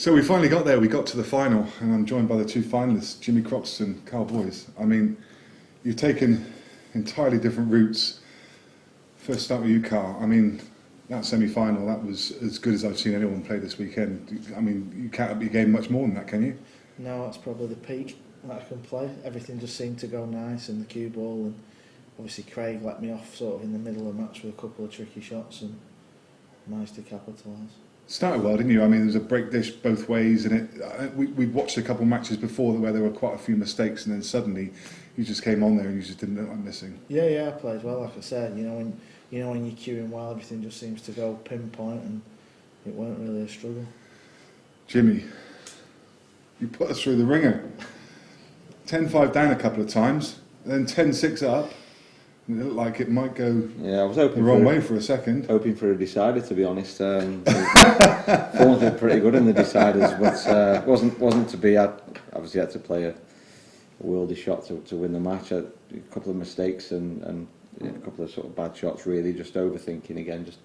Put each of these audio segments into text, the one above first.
So we finally got there. We got to the final, and I'm joined by the two finalists, Jimmy Croxton, Karl Boys. I mean, you've taken entirely different routes. First start with you, Karl. I mean, that semi-final, that was as good as I've seen anyone play this weekend. I mean, you can't up your game much more than that, can you? No, that's probably the peak that I can play. Everything just seemed to go nice in the cue ball, and obviously Craig let me off sort of in the middle of the match with a couple of tricky shots and managed to capitalise. Started well, didn't you? I mean, there was a break dish both ways, and we'd watched a couple of matches before where there were quite a few mistakes, and then suddenly you just came on there and you just didn't look like missing. Yeah, I played well. Like I said, when you're queuing well, everything just seems to go pinpoint, and it weren't really a struggle. Jimmy, you put us through the ringer. 10-5 down a couple of times, then 10-6 up. It looked like it might go I was hoping the wrong way for a second. Hoping for a decider, to be honest. Forms were pretty good in the deciders, but wasn't to be. I obviously had to play a worldy shot to win the match. A couple of mistakes and a couple of sort of bad shots. Really, just overthinking again. Just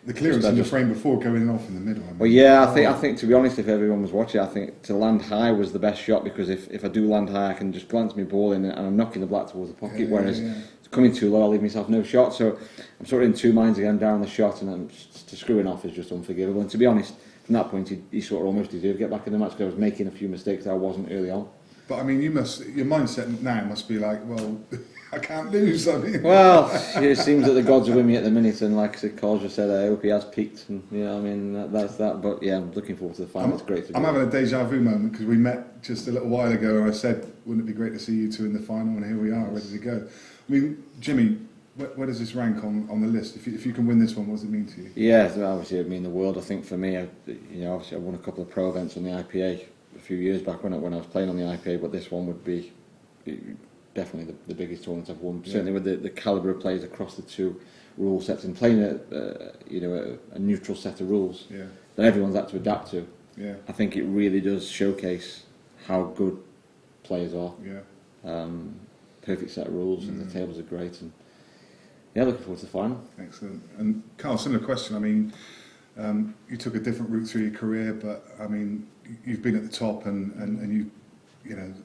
the clearance in the frame before going off in the middle. I mean. Well, yeah, I think to be honest, if everyone was watching, I think to land high was the best shot, because if I do land high, I can just glance my ball in and I'm knocking the black towards the pocket. Whereas coming too low, I leave myself no shot. So I'm sort of in two minds again down the shot, and I'm screwing off is just unforgivable. And to be honest, from that point, he sort of almost deserved to get back in the match, because I was making a few mistakes that I wasn't early on. But I mean, your mindset now must be like, well, I can't lose. I mean, well, it seems that the gods are with me at the minute, and like I said, Karl just said, I hope he has peaked, and I mean that's that. But yeah, I'm looking forward to the final. It's great. I'm having a deja vu moment, because we met just a little while ago, and I said, wouldn't it be great to see you two in the final? And here we are, ready to go. I mean, Jimmy, where does this rank on the list? If you can win this one, what does it mean to you? Yeah, obviously it mean the world. I think for me, obviously I won a couple of pro events on the IPA a few years back when I was playing on the IPA, but this one would be definitely the biggest tournament I've won. Certainly with the calibre of players across the two rule sets, and playing a neutral set of rules that everyone's had to adapt to. Yeah. I think it really does showcase how good players are. Yeah. Perfect set of rules, and the tables are great, and looking forward to the final. Excellent. And Karl, similar question. I mean, you took a different route through your career, but I mean, you've been at the top and you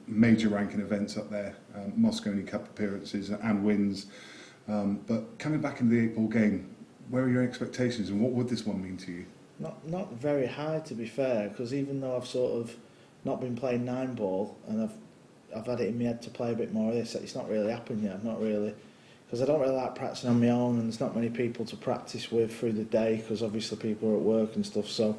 major ranking events up there, Moscone Cup appearances and wins. But coming back into the 8-ball game, where are your expectations, and what would this one mean to you? Not very high, to be fair, because even though I've sort of not been playing 9-ball, and I've had it in my head to play a bit more of this, it's not really happened yet. I've not really, because I don't really like practicing on my own, and there's not many people to practice with through the day, because obviously people are at work and stuff. So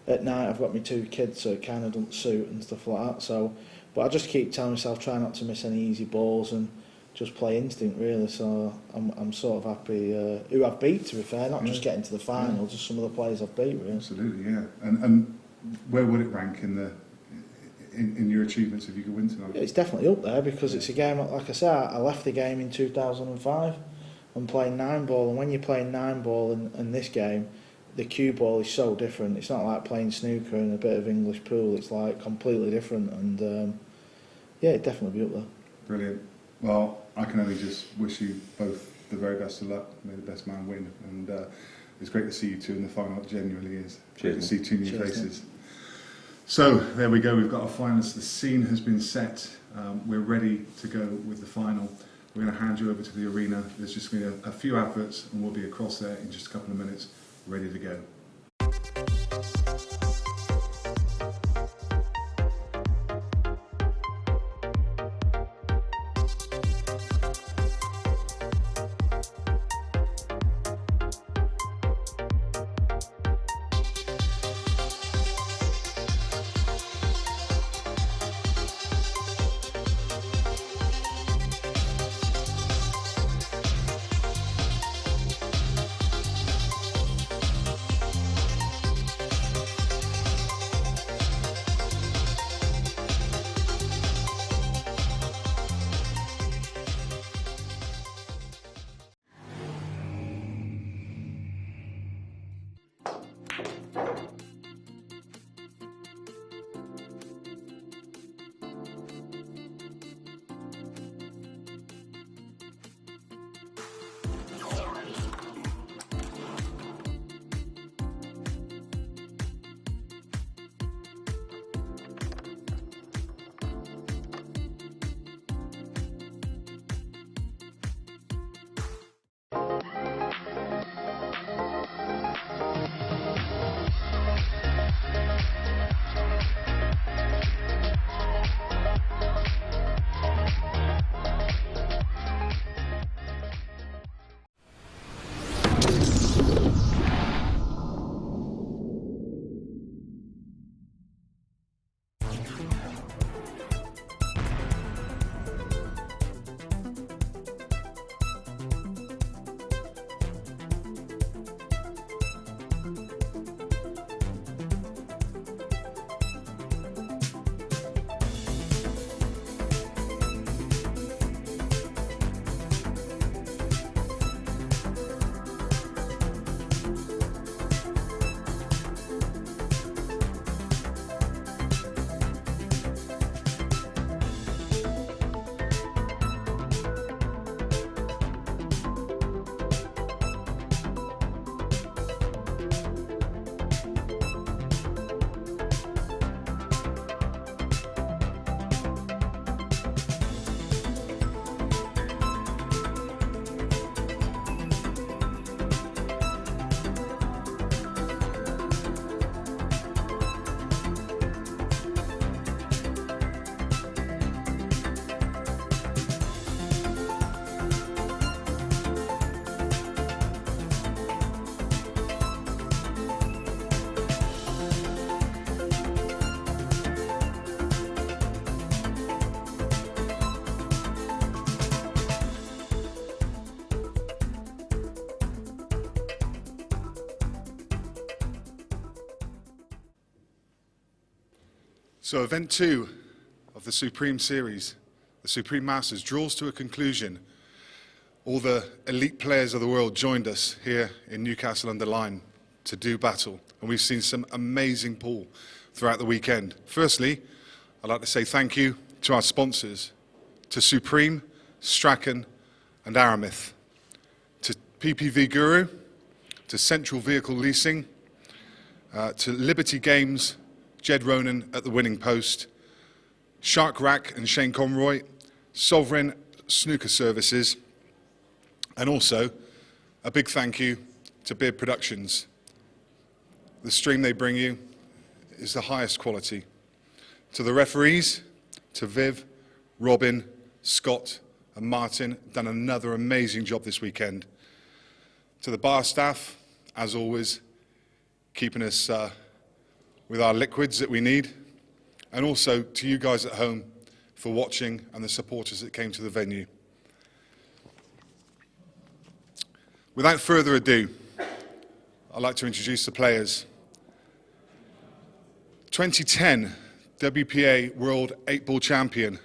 at night I've got my 2 kids, so it kind of doesn't suit and stuff like that. So, but I just keep telling myself, try not to miss any easy balls and just play instinct, really. So I'm sort of happy who I've beat, to be fair, not just getting to the final, just some of the players I've beat, really. Absolutely, yeah. And where would it rank in your achievements if you could win tonight? It's definitely up there, because it's a game, like I said, I left the game in 2005 and playing 9-ball, and when you're playing 9-ball in this game, the cue ball is so different. It's not like playing snooker in a bit of English pool. It's like completely different, and it'd definitely be up there. Brilliant. Well, I can only just wish you both the very best of luck. May the best man win, and it's great to see you two in the final. It genuinely is. Great to see two new faces. Mate. So there we go, we've got our finalists. The scene has been set. We're ready to go with the final. We're going to hand you over to the arena. There's just going to be a few adverts, and we'll be across there in just a couple of minutes, ready to go. So event 2 of the Supreme Series, the Supreme Masters, draws to a conclusion. All the elite players of the world joined us here in Newcastle under Lyme to do battle. And we've seen some amazing pool throughout the weekend. Firstly, I'd like to say thank you to our sponsors, to Supreme, Strachan and Aramith, to PPV Guru, to Central Vehicle Leasing, to Liberty Games, Jed Ronan at the winning post, Shark Rack and Shane Conroy, Sovereign Snooker Services, and also a big thank you to Beard Productions. The stream they bring you is the highest quality. To the referees, to Viv, Robin, Scott and Martin, done another amazing job this weekend. To the bar staff, as always, keeping us with our liquids that we need. And also to you guys at home for watching and the supporters that came to the venue. Without further ado, I'd like to introduce the players. 2010 WPA World 8-Ball Champion,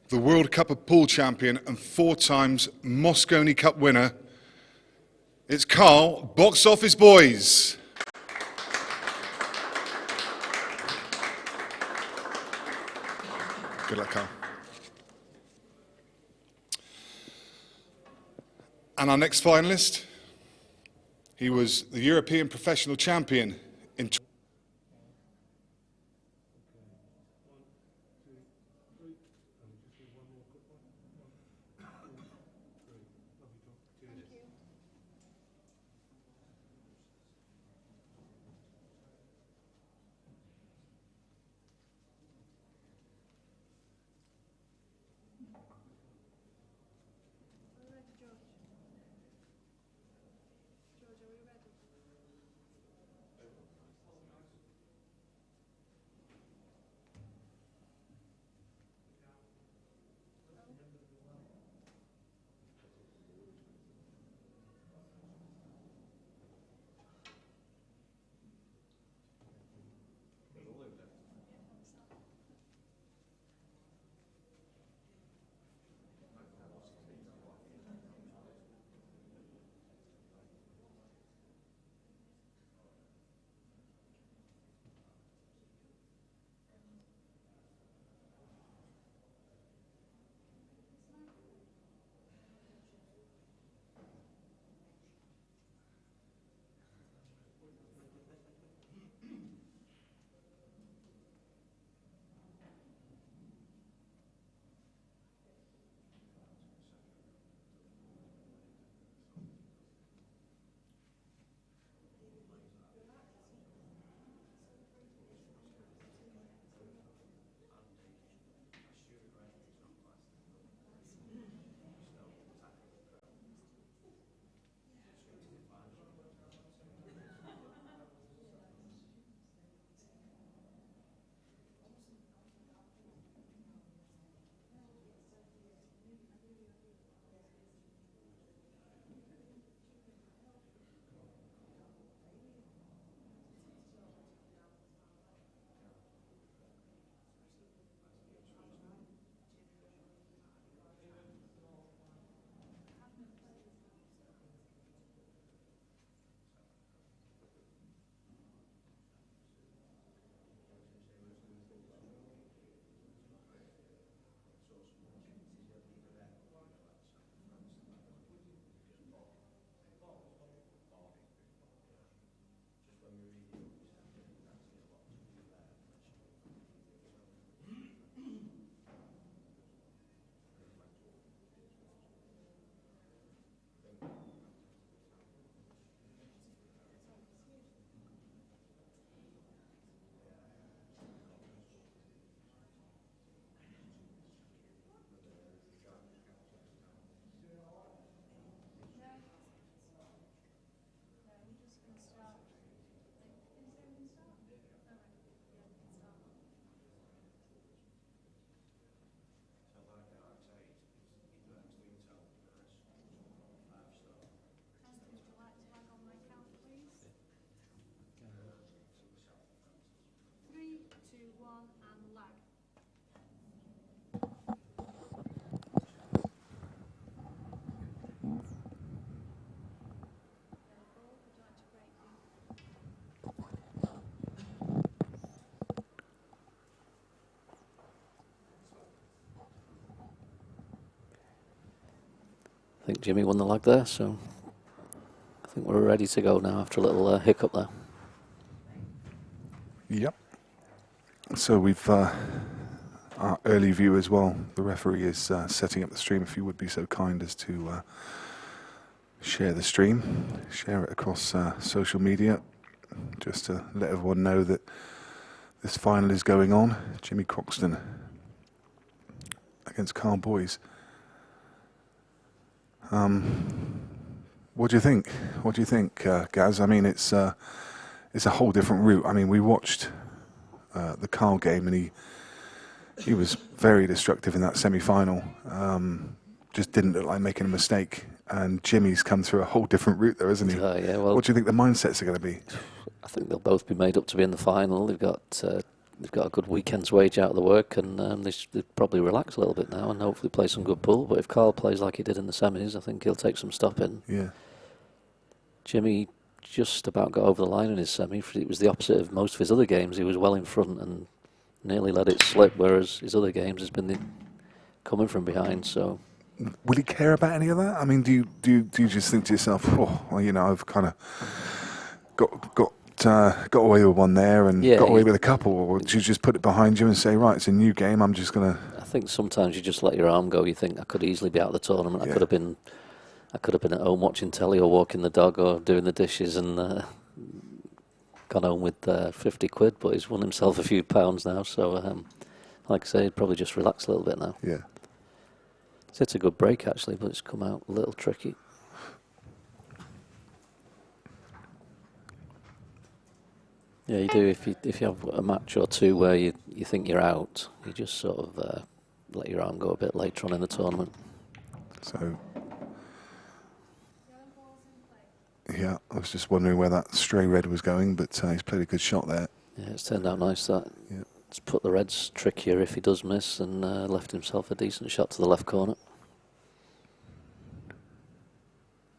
the World Cup of Pool Champion and 4 times Moscone Cup winner, it's Karl, Box Office Boys. Good luck, Karl. And our next finalist, he was the European Professional Champion in think Jimmy won the lag there, so I think we're ready to go now after a little hiccup there. Yep. So we've our early view as well. The referee is setting up the stream. If you would be so kind as to share the stream, share it across social media, just to let everyone know that this final is going on. Jimmy Croxton against Karl Boys. What do you think? What do you think, Gaz? I mean, it's a whole different route. I mean, we watched the Karl game, and he was very destructive in that semi-final. Just didn't look like making a mistake. And Jimmy's come through a whole different route there, isn't he? Yeah, well, what do you think the mindsets are going to be? I think they'll both be made up to be in the final. They've got a good weekend's wage out of the work, and they probably relax a little bit now and hopefully play some good pool. But if Karl plays like he did in the semis, I think he'll take some stopping. Yeah. Jimmy just about got over the line in his semi. It was the opposite of most of his other games. He was well in front and nearly let it slip, whereas his other games has been coming from behind. So, will he care about any of that? I mean, do you just think to yourself, oh, well, you know, I've kind of got away with one there and got away with a couple, or do you just put it behind you and say, right, it's a new game, I'm just going to... I think sometimes you just let your arm go. You think, I could easily be out of the tournament. I could have been at home watching telly or walking the dog or doing the dishes and gone home with 50 quid, but he's won himself a few pounds now. So, like I say, he'd probably just relax a little bit now. Yeah. It's a good break, actually, but it's come out a little tricky. Yeah, you do. If you have a match or two where you think you're out, you just sort of let your arm go a bit later on in the tournament. So... yeah, I was just wondering where that stray red was going, but he's played a good shot there. Yeah, it's turned out nice, that. Yeah. It's put the reds trickier if he does miss, and left himself a decent shot to the left corner.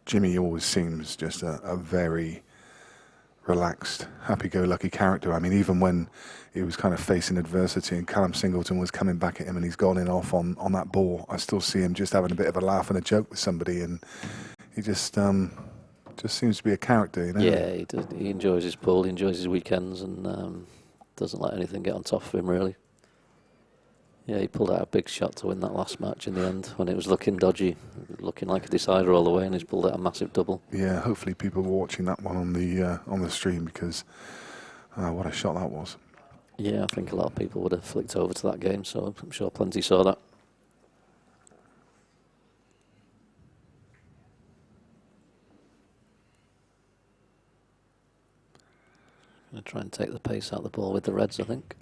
Jimmy always seems just a very relaxed, happy-go-lucky character. I mean, even when he was kind of facing adversity and Callum Singleton was coming back at him and he's gone in off on that ball, I still see him just having a bit of a laugh and a joke with somebody, and he just seems to be a character, you know. Yeah, he does. He enjoys his pool, he enjoys his weekends, and doesn't let anything get on top of him, really. Yeah, he pulled out a big shot to win that last match in the end when it was looking dodgy, looking like a decider all the way, and he's pulled out a massive double. Yeah, hopefully people were watching that one on the stream, because what a shot that was. Yeah, I think a lot of people would have flicked over to that game, so I'm sure plenty saw that. Going to try and take the pace out of the ball with the reds, I think.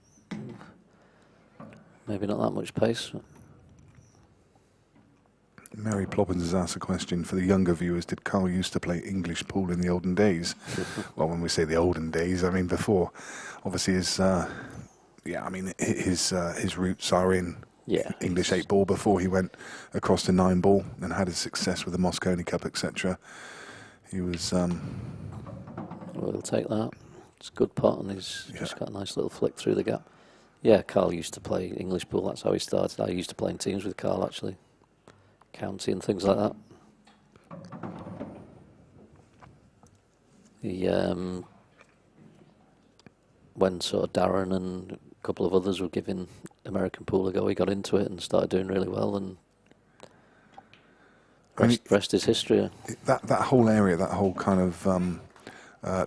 Maybe not that much pace. Mary Plobbins has asked a question for the younger viewers. Did Karl used to play English pool in the olden days? Well, when we say the olden days, I mean before. Obviously, his roots are in English 8-ball before he went across to 9-ball and had his success with the Moscone Cup, etc. He was... Well, he'll take that. It's a good pot, and he's just got a nice little flick through the gap. Yeah, Karl used to play English pool. That's how he started. I used to play in teams with Karl, actually. County and things like that. He, when sort of Darren and a couple of others were giving American pool a go, he got into it and started doing really well, and rest is history. That whole area, that whole kind of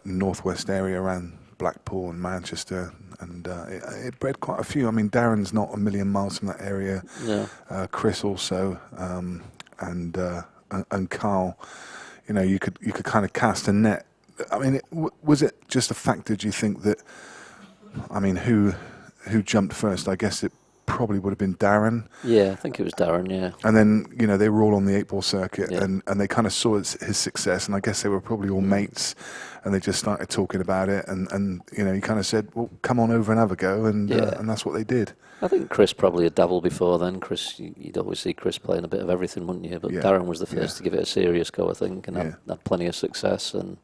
northwest area around Blackpool and Manchester, and it bred quite a few. I mean, Darren's not a million miles from that area. Yeah. Chris also, and Karl. You know, you could kind of cast a net. I mean, was it just a factor? Do you think that? I mean, who jumped first? I guess it probably would have been Darren. Yeah, I think it was Darren, yeah. And then, you know, they were all on the 8-ball circuit, Yeah. and they kind of saw his success, and I guess they were probably all mates, and they just started talking about it, and you know, he kind of said, well, come on over and have a go, and that's what they did. I think Chris probably had dabbled before then. Chris, you'd always see Chris playing a bit of everything, wouldn't you? But Darren was the first to give it a serious go, I think, and had plenty of success, and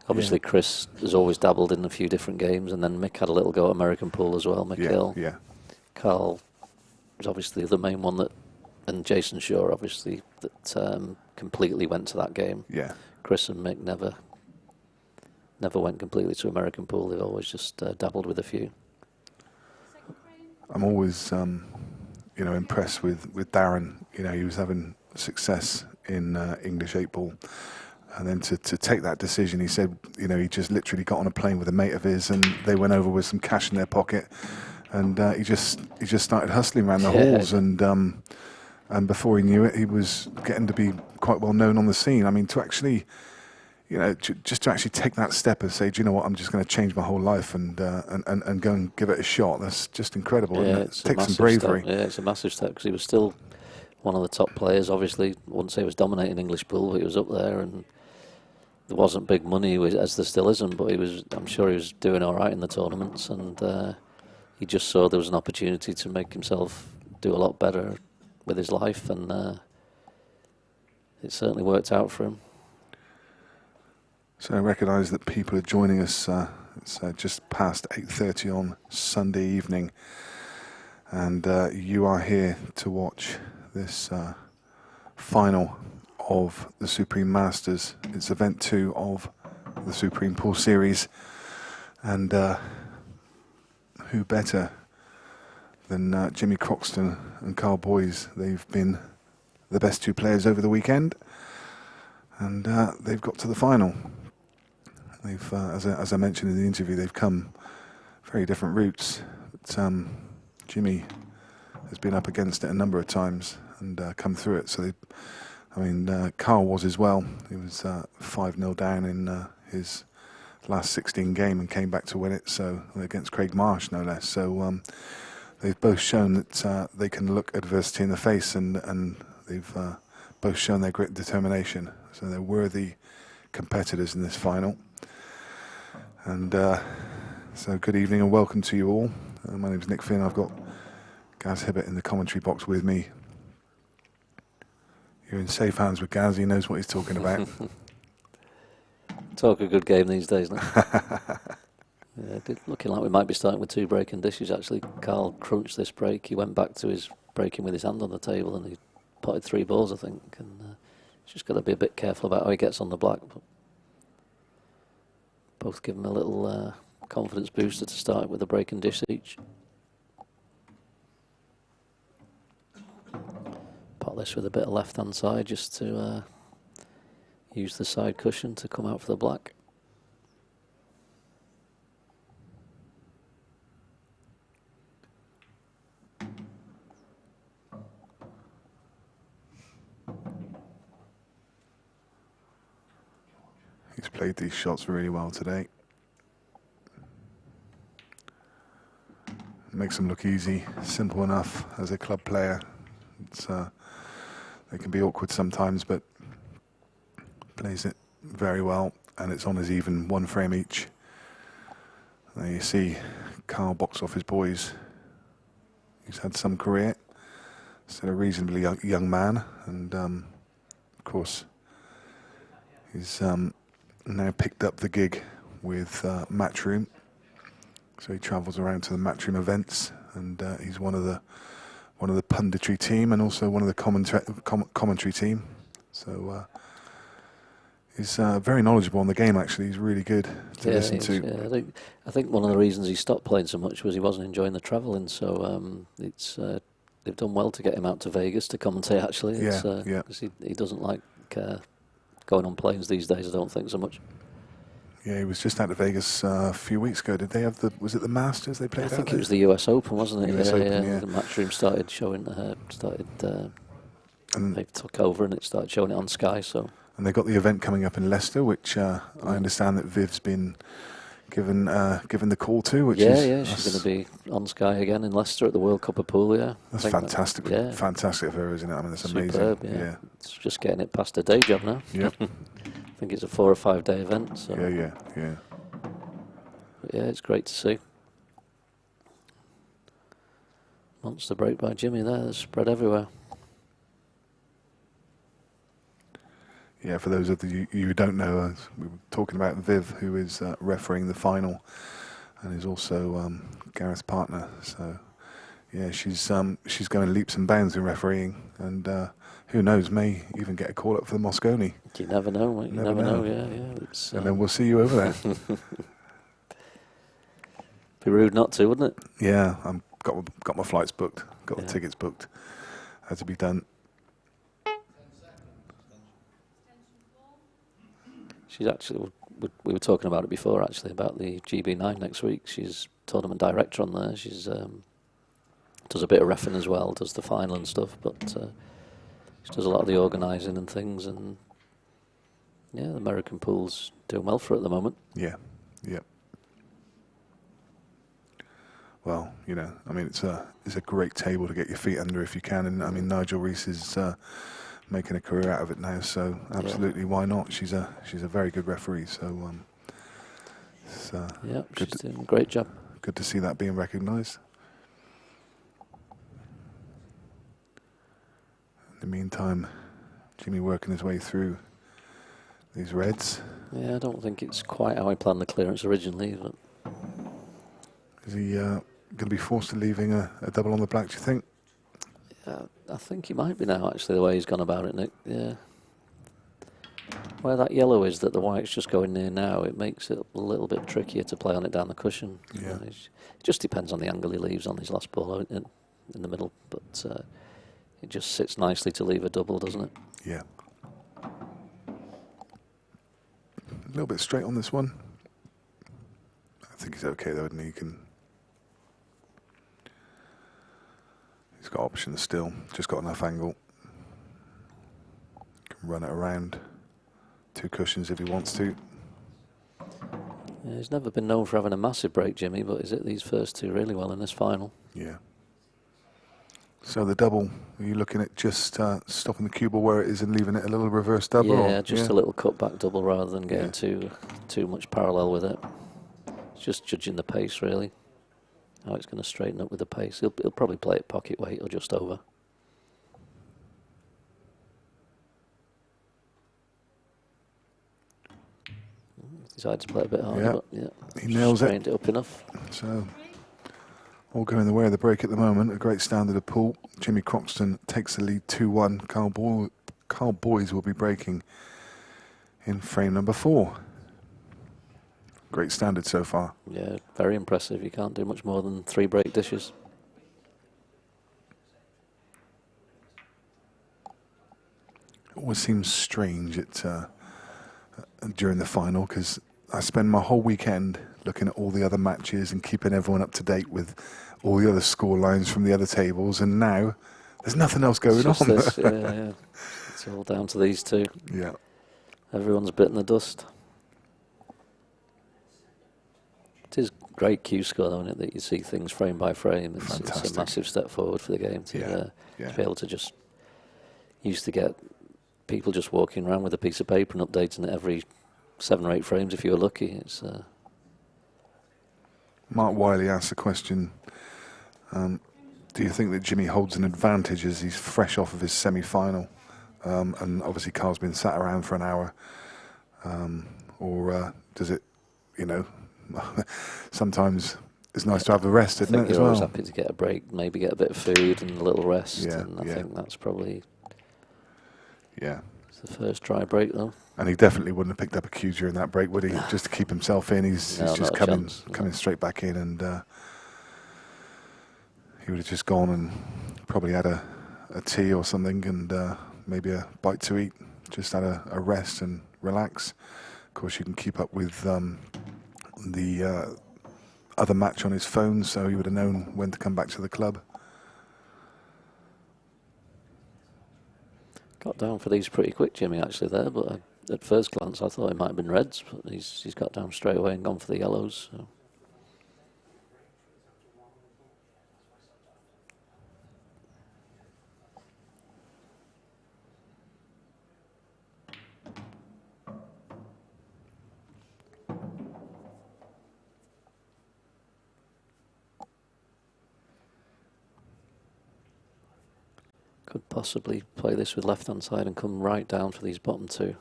obviously Chris has always dabbled in a few different games, and then Mick had a little go at American pool as well, Mick Hill. Yeah. Karl was obviously the main one that and Jason Shaw, obviously, that completely went to that game. Yeah. Chris and Mick never went completely to American pool. They've always just dabbled with a few. I'm always, impressed with Darren. He was having success in English 8 ball. And then to take that decision, he said, he just literally got on a plane with a mate of his, and they went over with some cash in their pocket, and he just started hustling around the halls, and before he knew it, he was getting to be quite well known on the scene. I mean, to actually, just to actually take that step and say, do you know what, I'm just going to change my whole life and go and give it a shot. That's just incredible. Yeah, it takes some bravery. Step. Yeah, it's a massive step because he was still one of the top players. Obviously, I wouldn't say he was dominating English pool, but he was up there, and there wasn't big money, as there still isn't, but I'm sure he was doing all right in the tournaments, and he just saw there was an opportunity to make himself do a lot better with his life, and it certainly worked out for him. So I recognise that people are joining us. It's just past 8:30 on Sunday evening, and you are here to watch this final of the Supreme Masters. It's event 2 of the Supreme Pool Series, and who better than Jimmy Croxton and Karl Boys? They've been the best 2 players over the weekend, and they've got to the final. They've, as I mentioned in the interview, they've come very different routes. But, Jimmy has been up against it a number of times and come through it. So Karl was as well. He was 5-0 down in his last 16 game and came back to win it. So against Craig Marsh, no less. So they've both shown that they can look adversity in the face, and they've both shown their grit and determination. So they're worthy competitors in this final. And so good evening and welcome to you all. My name's Nick Finn. I've got Gaz Hibbett in the commentary box with me. You're in safe hands with Gaz. He knows what he's talking about. Talk a good game these days now. Looking like we might be starting with 2 breaking dishes. Actually, Karl crunched this break. He went back to his breaking with his hand on the table, and he potted 3 balls, I think. And he's just got to be a bit careful about how he gets on the black. But both give him a little confidence booster to start with a breaking dish each. Pot this with a bit of left-hand side just to use the side cushion to come out for the black. He's played these shots really well today. Makes them look easy, simple enough as a club player. It's, they can be awkward sometimes, but plays it very well, and it's on as even 1 frame each. There you see Karl box off his boys. He's had some career, still a reasonably young man, and of course he's now picked up the gig with Matchroom, so he travels around to the Matchroom events, and he's one of the punditry team and also one of the commentary team. So he's very knowledgeable on the game. Actually, he's really good to listen to. Yeah, I think one of the reasons he stopped playing so much was he wasn't enjoying the travelling. So it's they've done well to get him out to Vegas to commentate. Actually, it's, yeah. 'cause he doesn't like going on planes these days. I don't think so much. Yeah, he was just out of Vegas a few weeks ago. Did they have was it the Masters they played? I think it was the US Open, wasn't it? US Open, yeah. The Matchroom started showing, and they took over and it started showing it on Sky. So. And they've got the event coming up in Leicester, which I understand that Viv's been given the call to. Which is she's going to be on Sky again in Leicester at the World Cup of Pool. Yeah, that's fantastic. Fantastic for her, isn't it? I mean, it's superb, amazing. Yeah. It's just getting it past a day job now. Yep. I think it's a 4 or 5 day event. So. Yeah. But yeah, it's great to see. Monster break by Jimmy there, it's spread everywhere. Yeah, for those of you who don't know, we were talking about Viv, who is refereeing the final and is also Gareth's partner. So Yeah, she's going leaps and bounds in refereeing, and who knows, may even get a call up for the Moscone. You never know, mate. You never know. Yeah. It's, And then we'll see you over there. be rude not to, wouldn't it? Yeah, got my flights booked, got the tickets booked. Had to be done. She's actually, we were talking about it before, actually, about the GB9 next week. She's tournament director on there. She's does a bit of reffing as well, does the final and stuff, but she does a lot of the organising and things. And yeah, the American pool's doing well for her at the moment. Yeah. Well, you know, I mean, it's a great table to get your feet under if you can. And I mean, Nigel Rees is making a career out of it now, so absolutely, why not? She's a very good referee, so it's, she's doing a great job. Good to see that being recognised. In the meantime, Jimmy working his way through these reds. Yeah, I don't think it's quite how I planned the clearance originally. But is he going to be forced to leaving a double on the black, do you think? I think he might be now, actually, the way he's gone about it, Nick. Yeah. Where that yellow is that the white's just going near now, it makes it a little bit trickier to play on it down the cushion. Yeah. It just depends on the angle he leaves on his last ball in the middle, but it just sits nicely to leave a double, doesn't it? Yeah. A little bit straight on this one. I think he's okay though, and he's got options still, just got enough angle. Can run it around. 2 cushions if he wants to. Yeah, he's never been known for having a massive break, Jimmy, but he's hit these first 2 really well in this final. Yeah. So the double, are you looking at just stopping the cue ball where it is and leaving it a little reverse double? Yeah, just a little cutback double rather than getting too much parallel with it. It's just judging the pace, really, how it's going to straighten up with the pace. He'll probably play it pocket weight or just over. Decided to play a bit harder, but he nails it. Straightened it up enough. So all going the way of the break at the moment. A great standard of pool. Jimmy Croxton takes the lead 2-1. Karl Boys will be breaking in frame number 4. Great standard so far. Yeah, very impressive. You can't do much more than 3 break dishes. It always seems strange during the final because I spend my whole weekend looking at all the other matches and keeping everyone up to date with all the other score lines from the other tables, and now there's nothing else going on. This, yeah. It's all down to these 2. Yeah. Everyone's bitten the dust. It is great Q score, though, isn't it, that you see things frame by frame. It's a massive step forward for the game to be able to just used to get people just walking around with a piece of paper and updating it every 7 or 8 frames if you were lucky. It's Mark Wiley asked the question, do you think that Jimmy holds an advantage as he's fresh off of his semi-final? And obviously Karl's been sat around for an hour. Or does it, you know, sometimes it's nice to have a rest, isn't it, as well? You're always happy to get a break, maybe get a bit of food and a little rest. Yeah, and I think that's probably... Yeah. It's the first dry break, though. And he definitely wouldn't have picked up a cue during that break, would he? Just to keep himself in. He's just coming straight back in, and he would have just gone and probably had a tea or something and maybe a bite to eat, just had a rest and relax. Of course, you can keep up with the other match on his phone, so he would have known when to come back to the club. Got down for these pretty quick, Jimmy, actually, there, but at first glance I thought it might have been reds, but he's got down straight away and gone for the yellows. So. Could possibly play this with left-hand side and come right down for these bottom 2.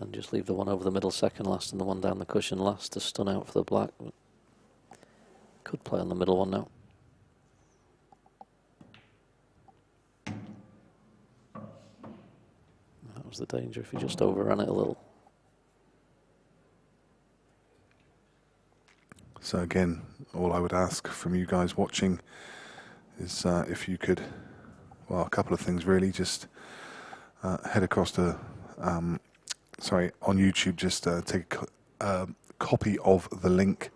And just leave the one over the middle second last and the one down the cushion last to stun out for the black. Could play on the middle one now. was the danger if he just overran it a little. So again, all I would ask from you guys watching is if you could, well, a couple of things really, just head across to, on YouTube, just take a copy of the link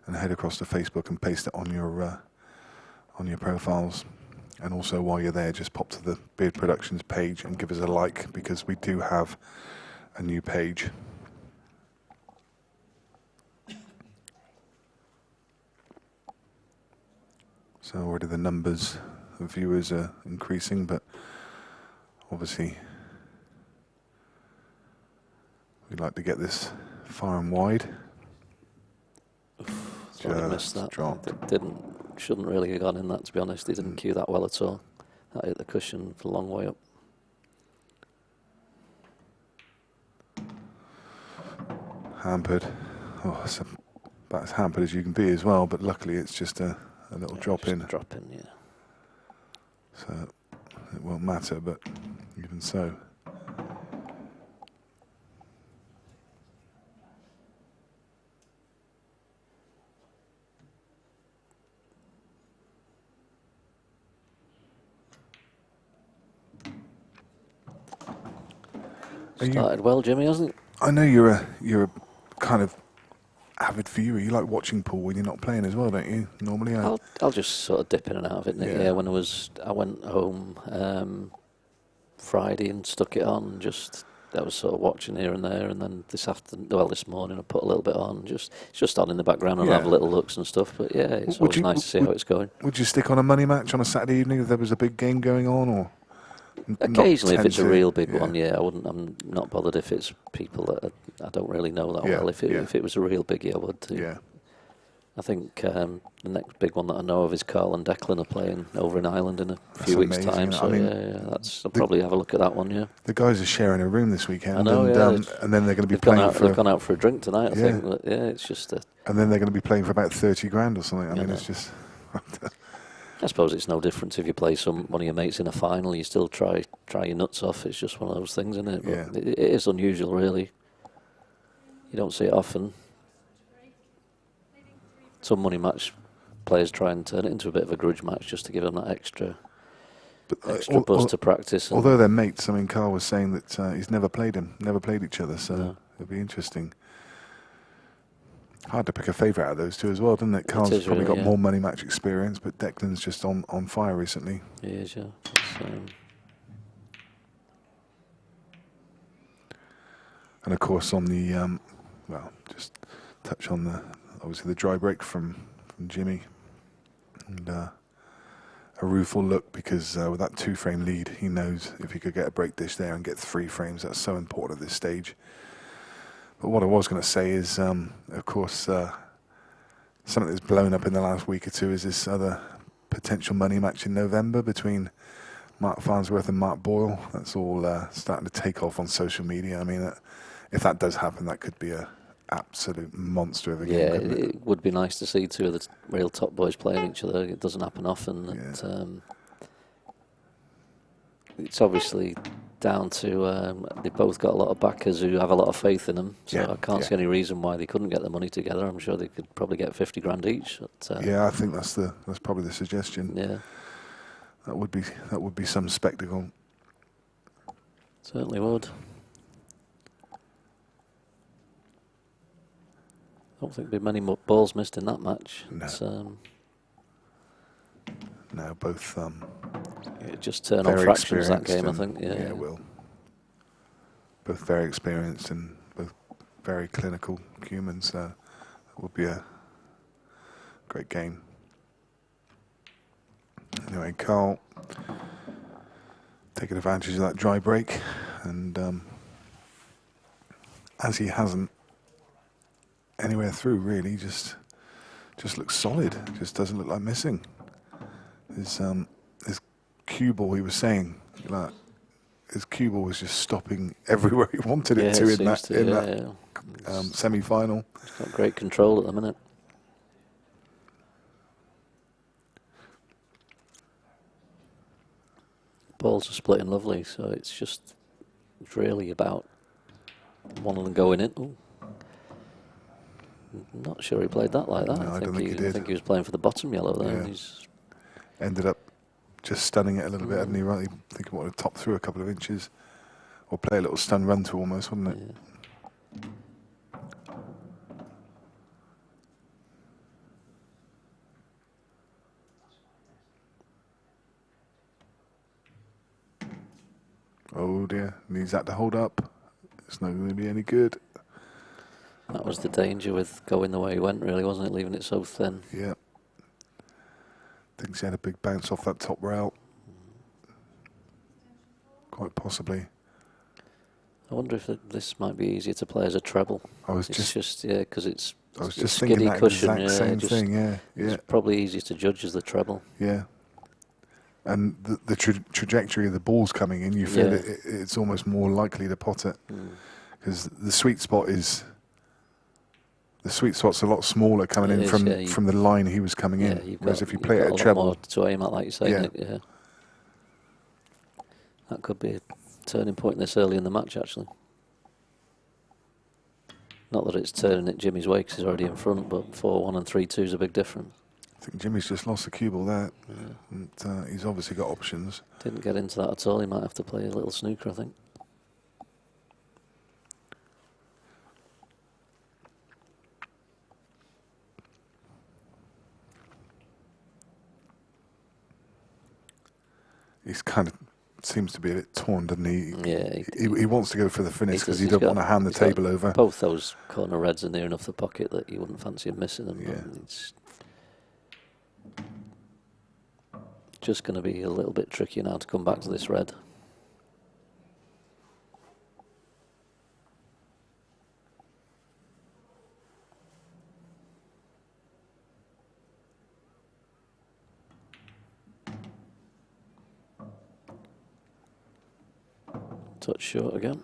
and head across to Facebook and paste it on your profiles. And also while you're there, just pop to the Beard Productions page and give us a like, because we do have a new page. So already the numbers of viewers are increasing, but obviously we'd like to get this far and wide. Sorry, I missed that. Dropped. Shouldn't really have gone in that, to be honest. He didn't cue that well at all. That hit the cushion for a long way up. Hampered. Oh, it's about as hampered as you can be as well, but luckily it's just a little drop in. Drop in, yeah. So it won't matter, but even so. Started well, Jimmy, hasn't it? I know you're a kind of avid viewer. You like watching pool when you're not playing as well, don't you? Normally, I'll just sort of dip in and out of it. Yeah, when I went home Friday and stuck it on. I was sort of watching here and there, and then this morning I put a little bit on. It's just on in the background and have little looks and stuff. But yeah, it's always nice to see how it's going. Would you stick on a money match on a Saturday evening if there was a big game going on, or? Occasionally, if it's a real big one, I wouldn't. I'm not bothered if it's people that I don't really know that well. If it was a real biggie, I would too. Yeah. I think the next big one that I know of is Karl and Declan are playing over in Ireland in a few weeks' time. So I'll probably have a look at that one. Yeah. The guys are sharing a room this weekend. I know. And then they're going to be playing They've gone out for a drink tonight. I think. But, it's just. And then they're going to be playing for about 30 grand or something. I mean, it's just. I suppose it's no different if you play one of your mates in a final. You still try your nuts off. It's just one of those things, isn't it? But it is unusual, really. You don't see it often. Some money match players try and turn it into a bit of a grudge match just to give them that extra buzz to practice. Although they're mates, I mean, Karl was saying that he's never played each other, so it'll be interesting. Hard to pick a favourite out of those two as well, doesn't it? Karl's probably got more money match experience, but Declan's just on fire recently. He is, yeah. And of course, on the just touch on obviously the dry break from Jimmy, and a rueful look, because with that 2-frame lead, he knows if he could get a break dish there and get 3 frames, that's so important at this stage. But what I was going to say is, of course, something that's blown up in the last week or two is this other potential money match in November between Mark Farnsworth and Mark Boyle. That's all starting to take off on social media. I mean, if that does happen, that could be a absolute monster of a game. Yeah, it would be nice to see two of the real top boys playing each other. It doesn't happen often. It's obviously down to they both got a lot of backers who have a lot of faith in them. So I can't see any reason why they couldn't get the money together. I'm sure they could probably get 50 grand each. But, I think that's probably the suggestion. Yeah, that would be some spectacle. Certainly would. I don't think there'd be many more balls missed in that match. No. No, both. It just turn on fractions that game, I think. Yeah, it will. Both very experienced and both very clinical humans. It would be a great game. Anyway, Karl taking advantage of that dry break, and as he hasn't anywhere through really, just looks solid. Just doesn't look like missing. His cue ball, he was saying, like, his cue ball was just stopping everywhere he wanted it to in that semi-final. He's got great control at the minute. Balls are splitting lovely, so it's just It's really about one of them going in. Ooh. Not sure he played that like that. No, I don't think he did. I think he was playing for the bottom yellow there. Yeah. And he's Ended up just stunning it a little bit, hadn't he? Right? I think he wanted to top through a couple of inches, or play a little stun run through almost, wouldn't it? Yeah. Oh dear, needs that to hold up. It's not going to be any good. That was the danger with going the way he went, really, wasn't it? Leaving it so thin. Yeah. Thinks he had a big bounce off that top rail. Quite possibly. I wonder if this might be easier to play as a treble. I was It's just yeah, because it's I was a just thinking skiddy that cushion, exact same thing. Yeah, yeah, It's probably easier to judge as the treble. yeah. And the trajectory of the ball's coming in, you feel Yeah. it's almost more likely to pot it, because the sweet spot's a lot smaller coming It in is, from the line he was coming Yeah, in. Whereas if you play you've it got at a lot treble, more to aim at, like you say. Yeah. Yeah. That could be a turning point this early in the match, actually. Not that it's turning it Jimmy's way because he's already in front, but 4-1 and 3-2 is a big difference. I think Jimmy's just lost the cue ball there. Yeah. And, he's obviously got options. Didn't get into that at all. He might have to play a little snooker, I think. He's kind of seems to be a bit torn, doesn't he? Yeah, He wants to go for the finish because he he's don't got- want to hand the he's got table over. Both those corner reds are near enough the pocket that you wouldn't fancy him missing them. Yeah. But it's just going to be a little bit tricky now to come back to this red. Touch short again.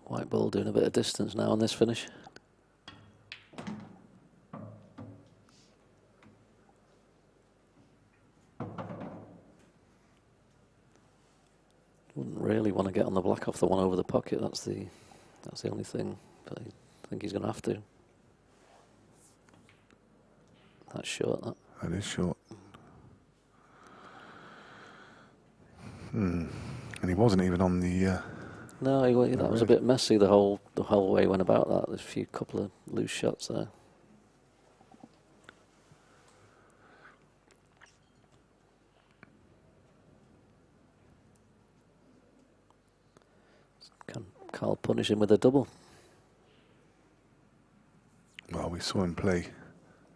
White ball doing a bit of distance now on this finish. Wouldn't really want to get on the black off the one over the pocket. That's the only thing. But I think he's going to have to. That's short. That is short. And he wasn't even on the. No, that was a bit messy. The whole way he went about that. There's a couple of loose shots there. Can Karl punish him with a double? Well, we saw him play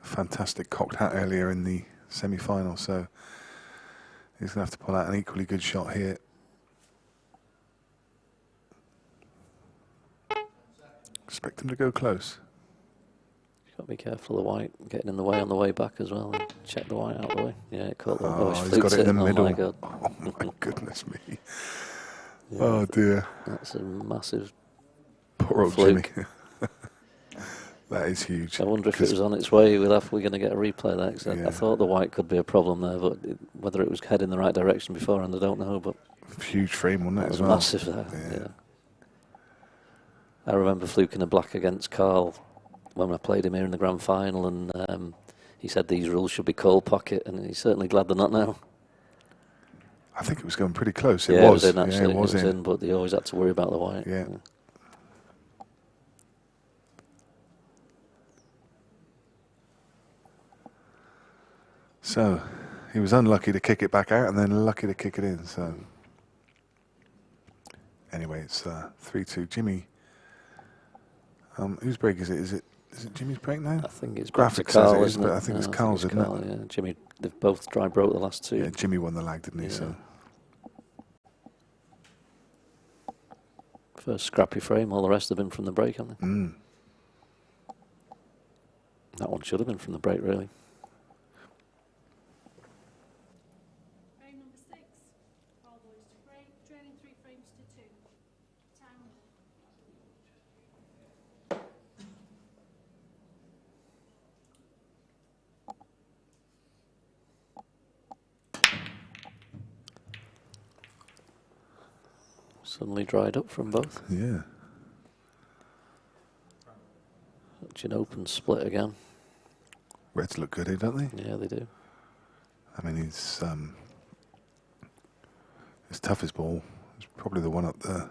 a fantastic cocked hat earlier in the semi-final, so he's going to have to pull out an equally good shot here. Expect him to go close. You've got to be careful of the white getting in the way on the way back as well. And check the white out of the way. Yeah, it caught the Oh, he's got it in the middle. Oh my God. Oh my goodness me. Yeah, Oh dear. That's a massive Poor old fluke. Jimmy. That is huge. I wonder if it was on its way. We're going to get a replay there. 'Cause Yeah. I thought the white could be a problem there, but whether it was heading the right direction beforehand, I don't know. But Huge frame, wasn't it, that as was well? massive there. Yeah. I remember fluking a black against Karl when I played him here in the grand final, and he said these rules should be called pocket, and he's certainly glad they're not now. I think it was going pretty close. It was in, actually. Yeah, it was in. But they always had to worry about the white. Yeah. So, he was unlucky to kick it back out and then lucky to kick it in. So, anyway, it's 3-2. Jimmy, whose break is it? Is it Jimmy's break now? I think it's Graphic Karl, says it is, isn't but it? I think it's No, Karl's, isn't Karl, it? yeah. Jimmy, they've both dry broke the last two. Yeah, Jimmy won the lag, didn't he? Yeah. So, First scrappy frame, all the rest have been from the break, haven't they? That one should have been from the break, really. Frame number 6, Karl boys to break, trailing 3 frames to 2. Suddenly dried up from both. Yeah. Such an open split again. Reds look good here, don't they? Yeah, they do. I mean, his toughest ball is probably the one up the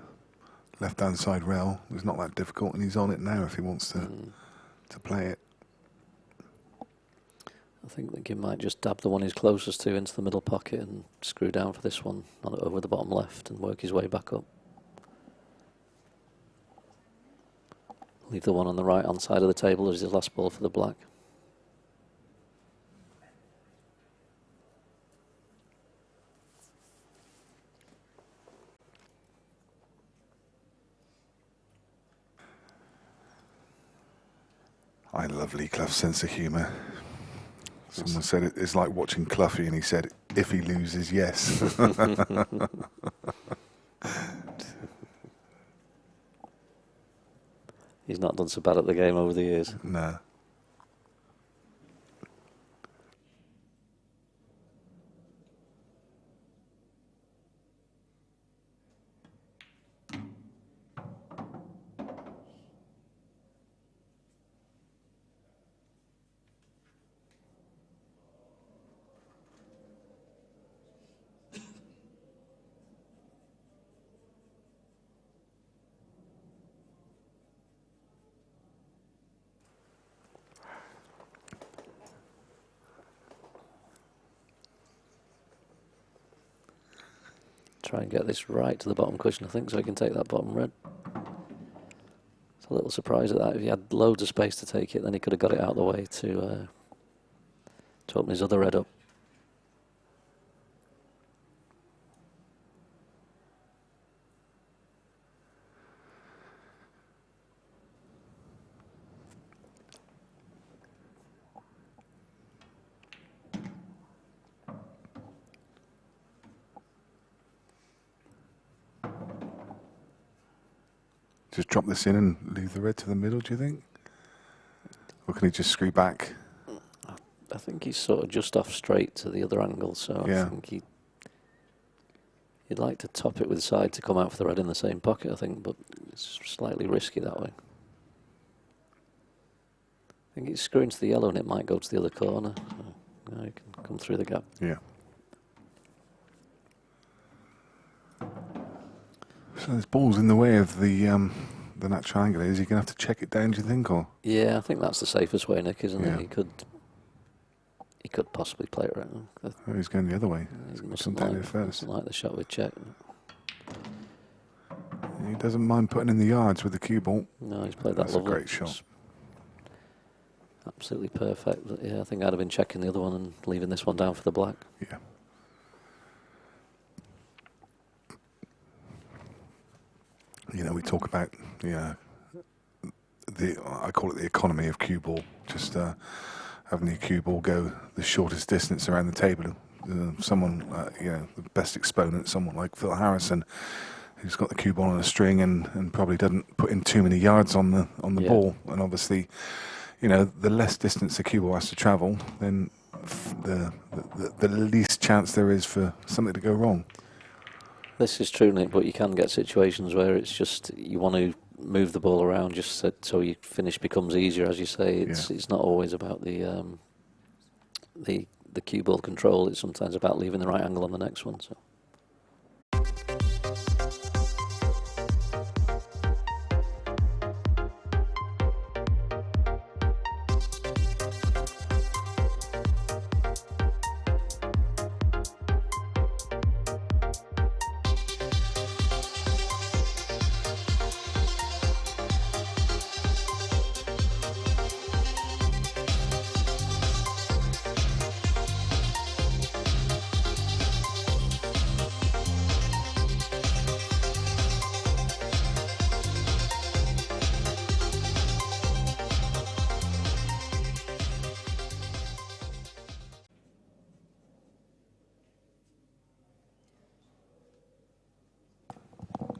left-hand side rail. It's not that difficult, and he's on it now if he wants to play it. I think he might just dab the one he's closest to into the middle pocket and screw down for this one over the bottom left and work his way back up. Leave the one on the right-hand side of the table as his last ball for the black. I love Lee Clough's sense of humour. Someone said it's like watching Cloughie, and he said, if he loses, yes. He's not done so bad at the game over the years. No. Try and get this right to the bottom cushion, I think, so he can take that bottom red. It's a little surprised at that. If he had loads of space to take it, then he could have got it out of the way to open his other red up. Just drop this in and leave the red to the middle, do you think? Or can he just screw back? I think he's sort of just off straight to the other angle, so Yeah. I think he'd like to top it with side to come out for the red in the same pocket, I think, but it's slightly risky that way. I think he's screwing to the yellow and it might go to the other corner. So, he can come through the gap. Yeah. So there's balls in the way of the natural angle. Is he going to have to check it down, do you think? Or Yeah, I think that's the safest way, Nick, isn't Yeah. it? He could possibly play it right now. oh, he's going the other way? He He's mustn't down like, there first. mustn't like the shot with check. He doesn't mind putting in the yards with the cue ball. No, he's played that That's a lovely. great shot. It's absolutely perfect. But yeah, I think I'd have been checking the other one and leaving this one down for the black. Yeah. You know, we talk about I call it the economy of cue ball. Just having the cue ball go the shortest distance around the table. Someone, the best exponent, someone like Phil Harrison, who's got the cue ball on a string and probably doesn't put in too many yards on the Yeah. ball. And obviously, the less distance the cue ball has to travel, then the least chance there is for something to go wrong. This is true, Nick, but you can get situations where it's just you want to move the ball around just so your finish becomes easier, as you say. It's not always about the cue ball control. It's sometimes about leaving the right angle on the next one. So.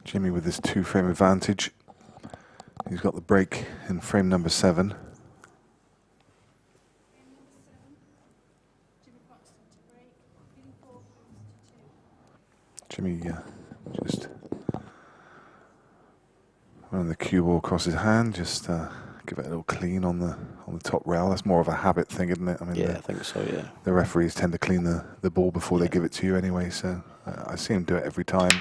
Jimmy with his 2-frame advantage. He's got the break in frame number 7. Jimmy just Running the cue ball across his hand, just give it a little clean on the top rail. That's more of a habit thing, isn't it? I mean, Yeah, I think so, yeah. the referees tend to clean the ball before they give it to you anyway, so I see him do it every time.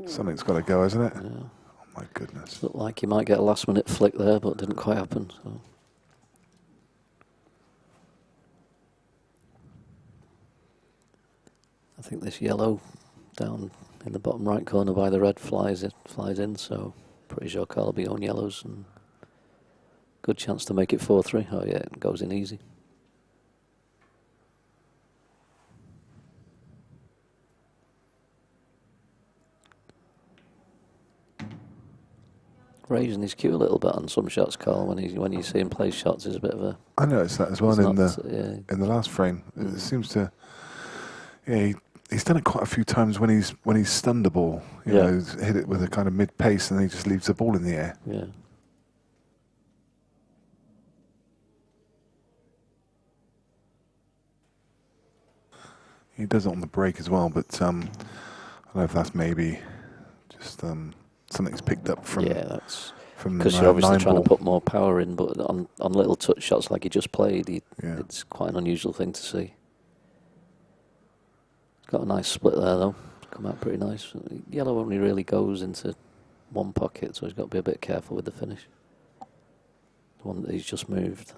Something's got to go, hasn't it? Yeah. Oh my goodness. Looked like he might get a last minute flick there, but didn't quite happen. So. I think this yellow down in the bottom right corner by the red flies in, so pretty sure Karl will be on yellows and good chance to make it 4-3. Oh yeah, it goes in easy. Raising his cue a little bit on some shots, Karl. When you see him play shots, is a bit of a. I noticed that as well in the last frame. It seems to. Yeah, he's done it quite a few times when he's stunned a ball. You know, hit it with a kind of mid pace, and then he just leaves the ball in the air. Yeah. He does it on the break as well, but I don't know if that's maybe just something's picked up from. Yeah, that's from because you're obviously trying ball. to put more power in, but on little touch shots like he just played, it's quite an unusual thing to see. He's got a nice split there though. Come out pretty nice. Yellow only really goes into one pocket, so he's got to be a bit careful with the finish. The one that he's just moved.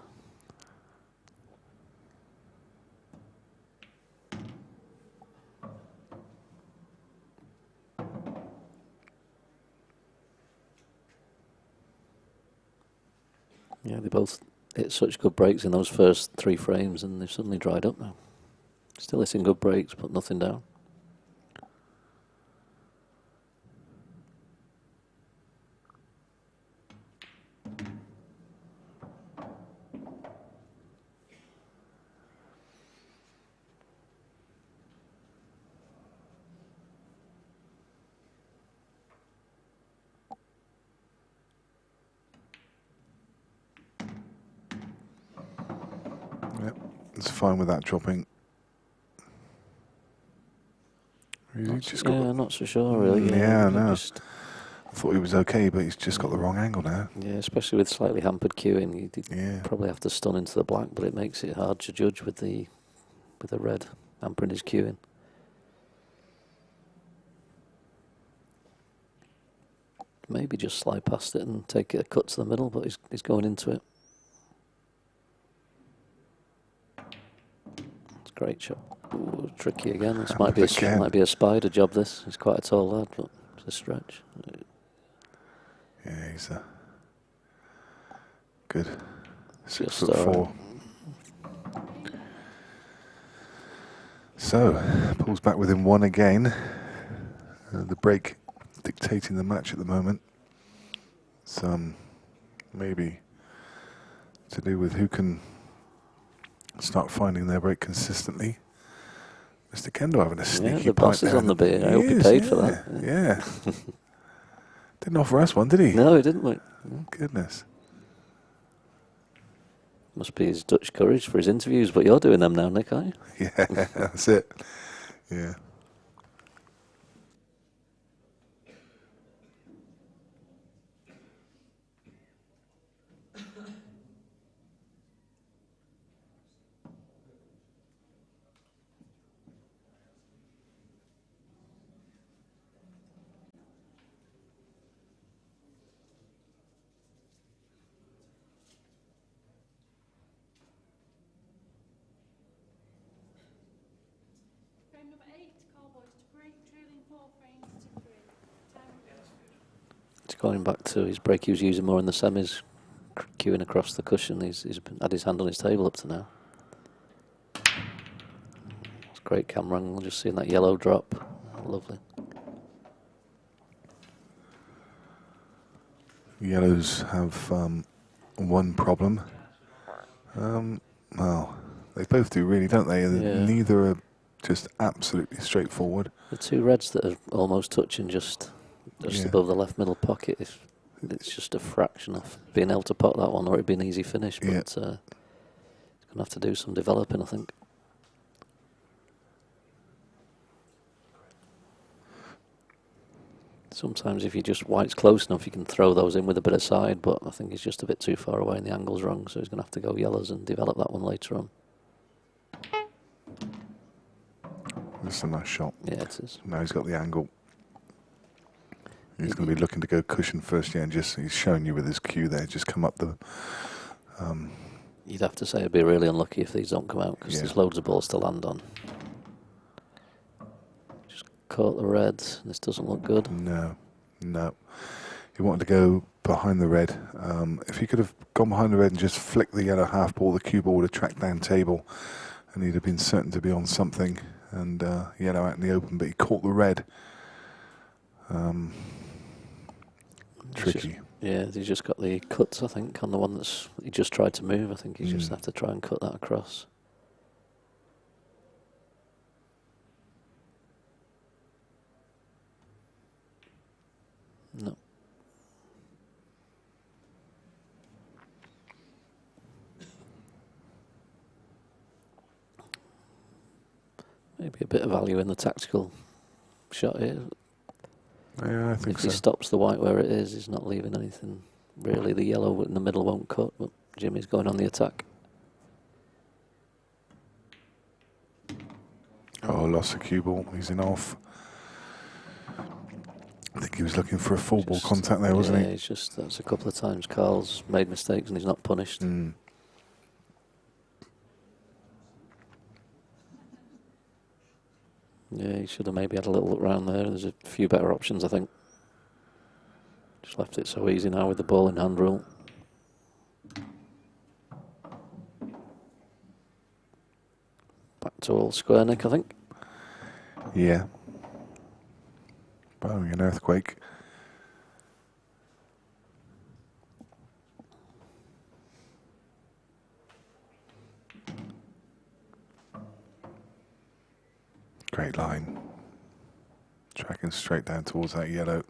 Yeah, they both hit such good breaks in those first 3 frames, and they've suddenly dried up now. Still hitting good breaks, but nothing down. It's fine with that dropping. Not so sure really. Yeah, no. I thought he was okay, but he's just got the wrong angle now. Yeah, especially with slightly hampered cueing, you probably have to stun into the black, but it makes it hard to judge with the red hampering his cueing. Maybe just slide past it and take it a cut to the middle, but he's going into it. It's a great shot. Ooh, tricky again. This might be a spider job. This he's quite a tall lad, but it's a stretch. Yeah, he's good. 6'4". So pulls back within 1 again. The break dictating the match at the moment. It's maybe to do with who can start finding their break consistently. Mr. Kendall having a sneaky the boss is on the beer. I hope he paid for that. Yeah. Didn't offer us one, did he? No, he didn't. Wait. Goodness. Must be his Dutch courage for his interviews, but you're doing them now, Nick, aren't you? Yeah, that's it. Yeah. Going back to his break he was using more in the semis, cueing across the cushion. He's had his hand on his table up to now. It's a great camera angle, just seeing that yellow drop. Lovely. Yellows have one problem. Well, they both do really, don't they? Yeah. Neither are just absolutely straightforward. The 2 reds that are almost touching just above the left middle pocket, it's just a fraction of being able to pot that one, or it'd be an easy finish, but it's going to have to do some developing, I think. Sometimes if you just white's close enough, you can throw those in with a bit of side, but I think he's just a bit too far away and the angle's wrong, so he's going to have to go yellows and develop that one later on. That's a nice shot. Yeah, it is. Now he's got the angle. He's going to be looking to go cushion first, yeah, and just he's showing you with his cue there, just come up the... You'd have to say it'd be really unlucky if these don't come out, because there's loads of balls to land on. Just caught the red. This doesn't look good. No. He wanted to go behind the red. If he could have gone behind the red and just flicked the yellow half ball, the cue ball would have tracked down table, and he'd have been certain to be on something. And yellow out in the open, but he caught the red. Tricky. He's just got the cuts, I think, on the one that's he just tried to move. I think he's just have to try and cut that across. No. Maybe a bit of value in the tactical shot here. Yeah, I think if so. he stops the white where it is, he's not leaving anything. Really, the yellow in the middle won't cut, but Jimmy's going on the attack. Oh, lost the cue ball. He's in off. I think he was looking for a full ball contact there, wasn't he? Yeah, he's just, that's a couple of times Karl's made mistakes and he's not punished. Yeah, he should have maybe had a little look round there. There's a few better options, I think. Just left it so easy now with the ball in hand rule. Back to all square, Nick, I think. Yeah. Barring an earthquake. Great line. Tracking straight down towards that yellow.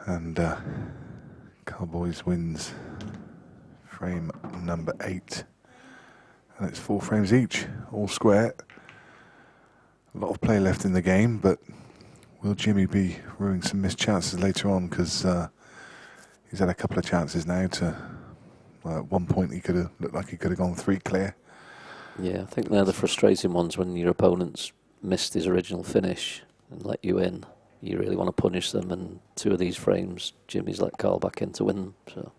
And Cowboys wins frame number 8. And it's 4 frames each, all square. A lot of play left in the game, but will Jimmy be ruining some missed chances later on? Because he's had a couple of chances now to... at one point he could have looked like he could have gone 3 clear. Yeah, I think they're the frustrating ones when your opponent's missed his original finish and let you in. You really want to punish them, and 2 of these frames, Jimmy's let Karl back in to win them. So.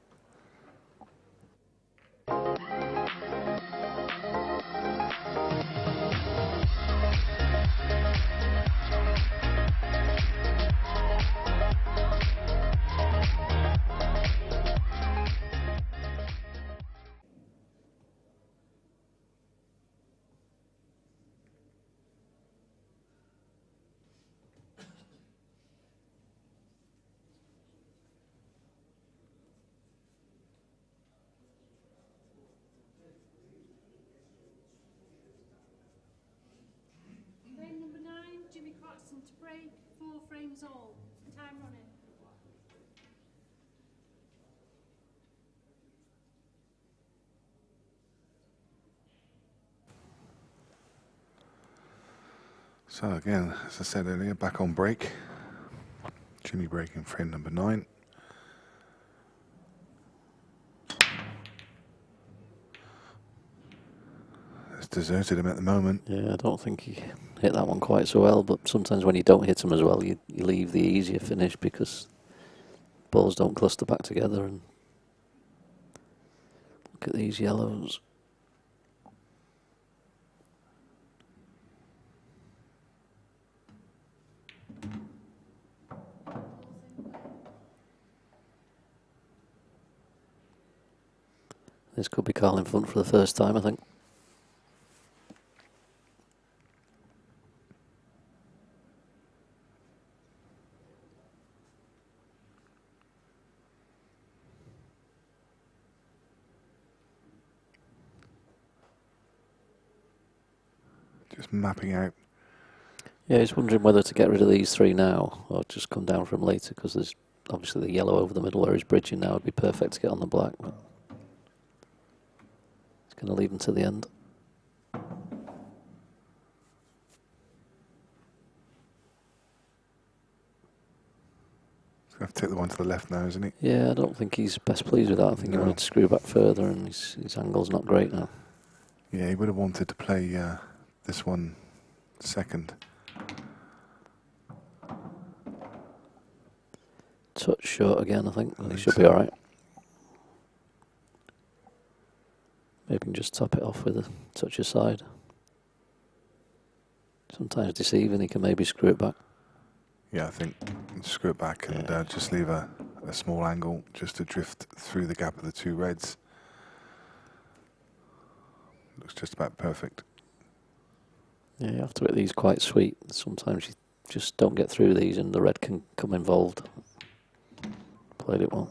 Croxton to break, 4 frames all. Time running. So again, as I said earlier, back on break. Jimmy breaking frame number 9. It's deserted him at the moment. Yeah, I don't think he hit that one quite so well, but sometimes when you don't hit them as well, you leave the easier finish because balls don't cluster back together. And look at these yellows. This could be Karl in front for the first time, I think. Just mapping out. Yeah, he's wondering whether to get rid of these 3 now or just come down for him later, because there's obviously the yellow over the middle where he's bridging now would be perfect to get on the black. But he's going to leave him to the end. have to take the one to the left now, isn't he? Yeah, I don't think he's best pleased with that. I think he wanted to screw back further, and his angle's not great now. Yeah, he would have wanted to play this one second. Touch short again, I think. I He think should so. be alright. Maybe he can just top it off with a touch aside. Sometimes deceiving, he can maybe screw it back. Yeah, I think screw it back and just leave a small angle just to drift through the gap of the two reds. Looks just about perfect. Yeah, you have to hit these quite sweet. Sometimes you just don't get through these and the red can come involved. Played it well.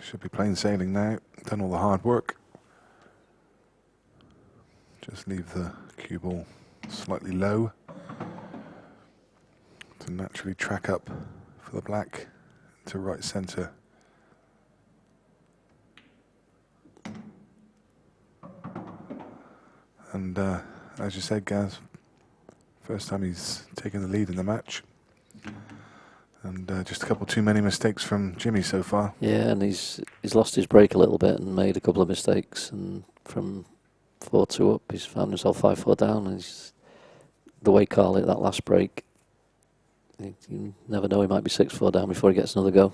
Should be plain sailing now. Done all the hard work. Just leave the cue ball slightly low to naturally track up for the black to right centre. And as you said, Gaz, first time he's taken the lead in the match. And just a couple too many mistakes from Jimmy so far. Yeah, and he's lost his break a little bit and made a couple of mistakes. And from 4-2 up, he's found himself 5-4 down. And the way Karl hit that last break, you never know, he might be 6-4 down before he gets another go.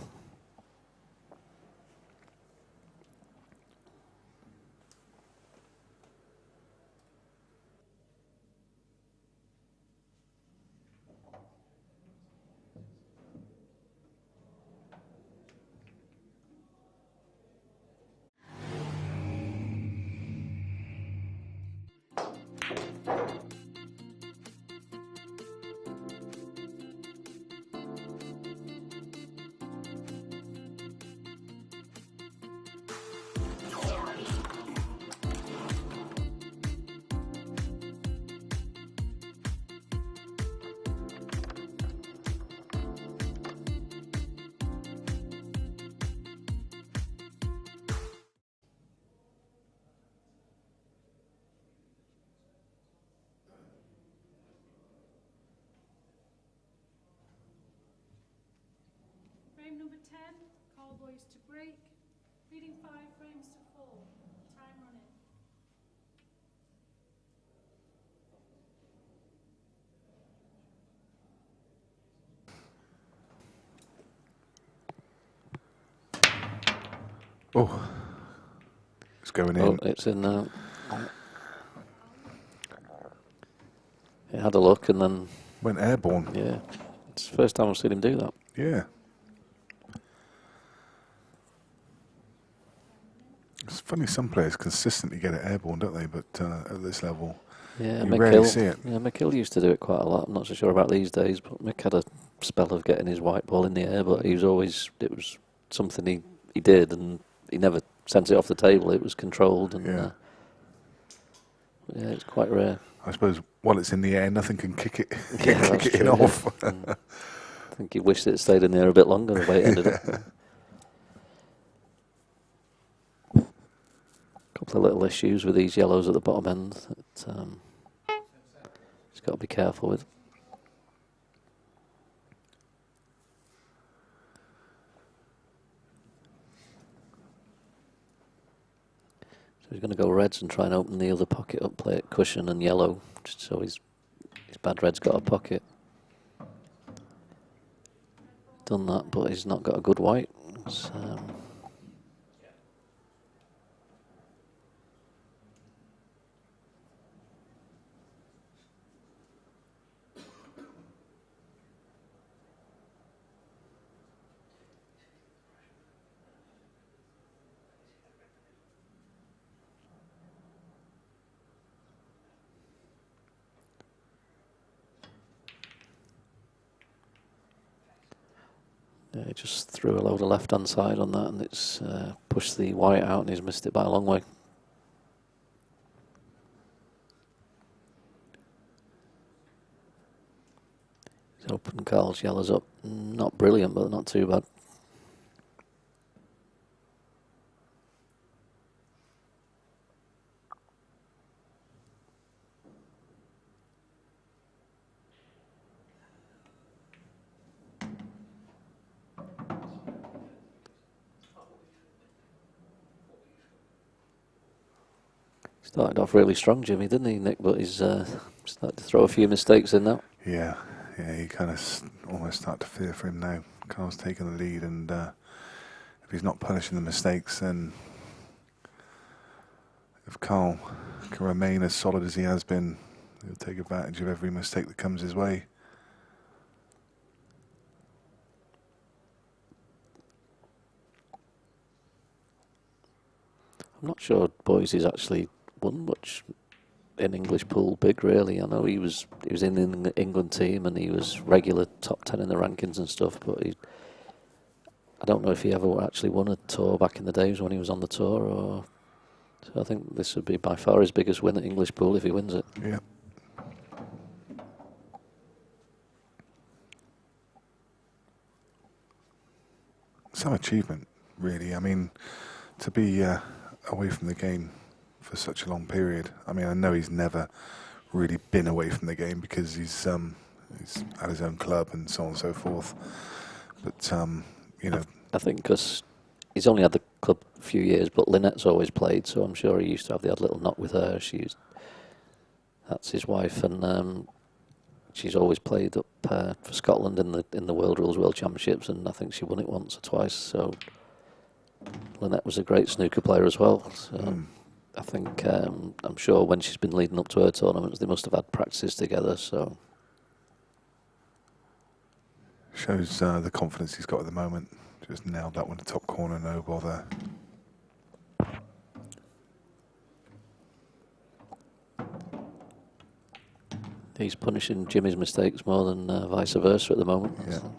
Frame number 10, call boys to break. Leading 5 frames to 4. Time running. Oh, it's going in. Oh, it's in now. He had a look and then, Went airborne. yeah, it's the first time I've seen him do that. Yeah. It's funny, some players consistently get it airborne, don't they? But at this level, Yeah, you rarely see McKill. it. Yeah, McKill used to do it quite a lot. I'm not so sure about these days, but Mick had a spell of getting his white ball in the air, but he was always, it was something he did, and he never sent it off the table. It was controlled, and Yeah. yeah, it's quite rare. I suppose while it's in the air, nothing can kick it, Yeah, that's kick it in true, yeah. off. I think he wished it stayed in there a bit longer the way it ended up. Couple of little issues with these yellows at the bottom end that he's got to be careful with. So he's going to go reds and try and open the other pocket up, play it cushion and yellow, just so his bad red's got a pocket. Done that, but he's not got a good white. It's, yeah, he just threw a load of left-hand side on that, and it's pushed the white out, and he's missed it by a long way. He's open Karl's yellows up. Not brilliant, but not too bad. Started off really strong, Jimmy, didn't he, Nick? But he's started to throw a few mistakes in now. Yeah, you kind of almost start to fear for him now. Karl's taking the lead, and if he's not punishing the mistakes, then if Karl can remain as solid as he has been, he'll take advantage of every mistake that comes his way. I'm not sure Boise's actually won much in English pool big, really. I know he was in the England team and he was regular top 10 in the rankings and stuff, but I don't know if he ever actually won a tour back in the days when he was on the tour. Or so I think this would be by far his biggest win at English pool if he wins it. Yeah. Some achievement, really. I mean, to be away from the game for such a long period. I mean, I know he's never really been away from the game because he's at his own club and so on and so forth. But you know, I think because he's only had the club a few years, but Lynette's always played, so I'm sure he used to have the odd little knock with her. That's his wife, and she's always played up for Scotland in the World Rules World Championships, and I think she won it once or twice. So Lynette was a great snooker player as well. So I think I'm sure when she's been leading up to her tournaments, they must have had practices together. So shows the confidence he's got at the moment. Just nailed that one to top corner, no bother. he's punishing Jimmy's mistakes more than vice versa at the moment. Yeah. So.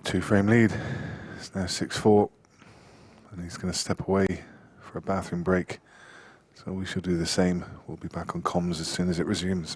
2-frame lead. It's now 6-4, and he's going to step away for a bathroom break. So we shall do the same. We'll be back on comms as soon as it resumes.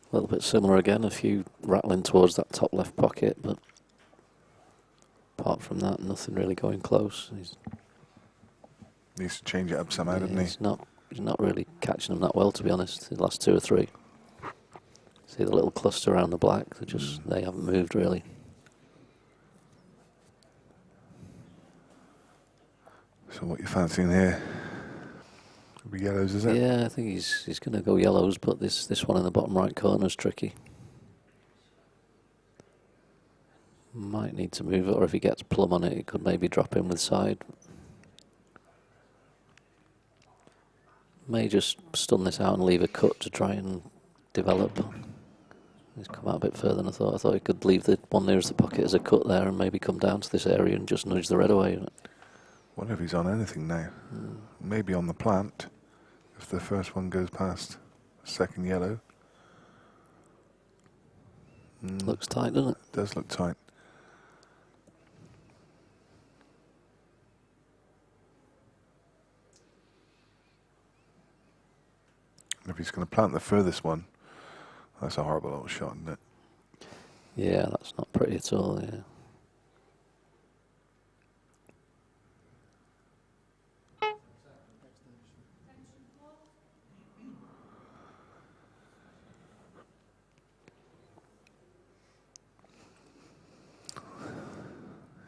A little bit similar again, a few rattling towards that top left pocket, but apart from that, nothing really going close. Needs to change it up somehow, doesn't he? He's not really catching them that well, to be honest, the last two or three. See the little cluster around the black, they haven't moved really. So what you fancying here? Could be yellows, is it? Yeah, I think he's going to go yellows, but this one in the bottom right corner is tricky. Might need to move it, or if he gets plumb on it, he could maybe drop in with side. May just stun this out and leave a cut to try and develop. He's come out a bit further than I thought. I thought he could leave the one nearest the pocket as a cut there and maybe come down to this area and just nudge the red away. Wonder if he's on anything now. Maybe on the plant, if the first one goes past second yellow. Looks tight, doesn't it? It does look tight. If he's going to plant the furthest one, that's a horrible little shot, isn't it? Yeah, that's not pretty at all, yeah.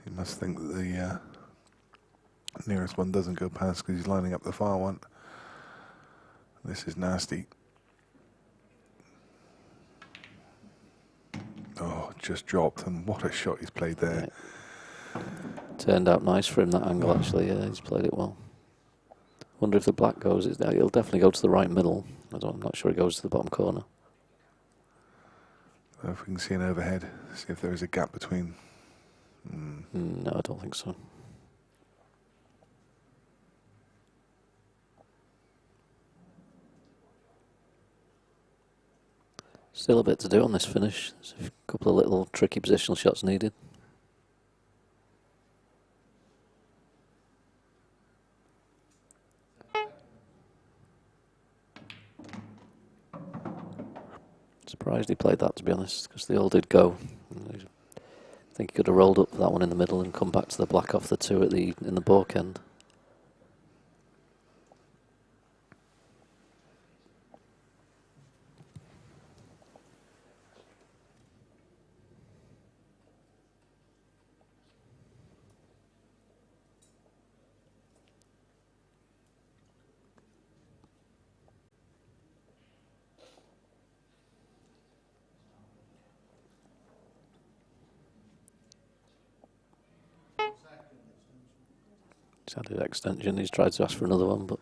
You must think that the nearest one doesn't go past because he's lining up the far one. This is nasty. Oh, just dropped, and what a shot he's played there. Yeah. Turned out nice for him, that angle, actually. Yeah, he's played it well. Wonder if the black goes. He'll definitely go to the right middle. I'm not sure he goes to the bottom corner. If we can see an overhead, see if there is a gap between. No, I don't think so. Still a bit to do on this finish. There's a couple of little tricky positional shots needed. Surprised he played that, to be honest, because they all did go. I think he could have rolled up that one in the middle and come back to the black off the two at in the balk end. He's added extension, he's tried to ask for another one, but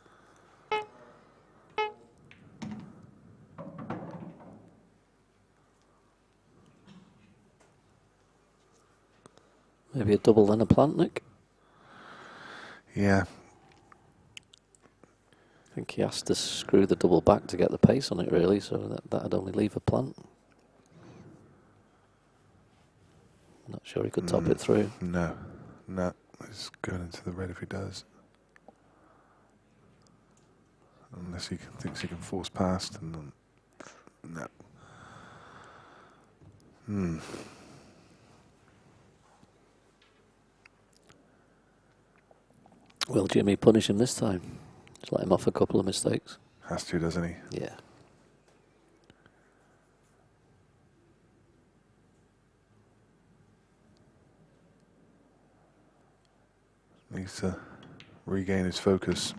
maybe a double then a plant, Nick? Yeah. I think he has to screw the double back to get the pace on it, really, so that'd only leave a plant. Not sure he could top it through. No. He's going into the red if he does. Unless he thinks he can force past, and then, no. Will Jimmy punish him this time? Just let him off a couple of mistakes. Has to, doesn't he? Yeah. Needs to regain his focus.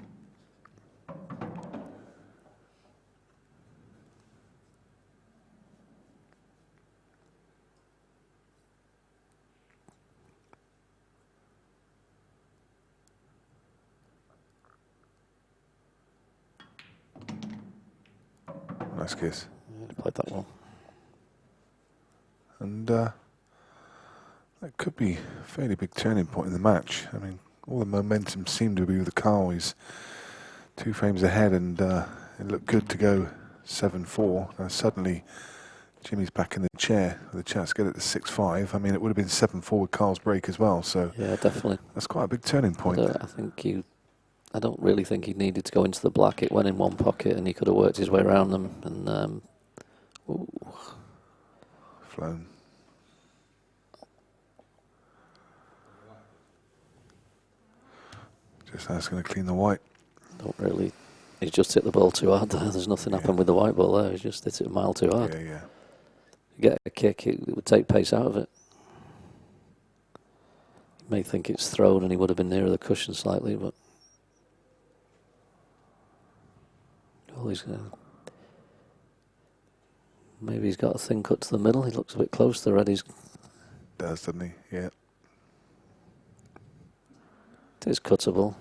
Nice kiss. Yeah, he played that well. And that could be a fairly big turning point in the match. I mean, all the momentum seemed to be with the Karl. He's 2 frames ahead, and it looked good to go 7-4. Now suddenly Jimmy's back in the chair with a chance to get it to 6-5. I mean, it would have been 7-4 with Karl's break as well. So yeah, definitely. That's quite a big turning point. I don't really think he needed to go into the black. It went in one pocket, and he could have worked his way around them. And flown. Just asking to clean the white. Don't really. He's just hit the ball too hard there. There's nothing happened with the white ball there. He's just hit it a mile too hard. Yeah. You get a kick, it would take pace out of it. You may think it's thrown and he would have been nearer the cushion slightly, but maybe he's got a thin cut to the middle. He looks a bit close to the red. Does, doesn't he? Yeah. It is cuttable.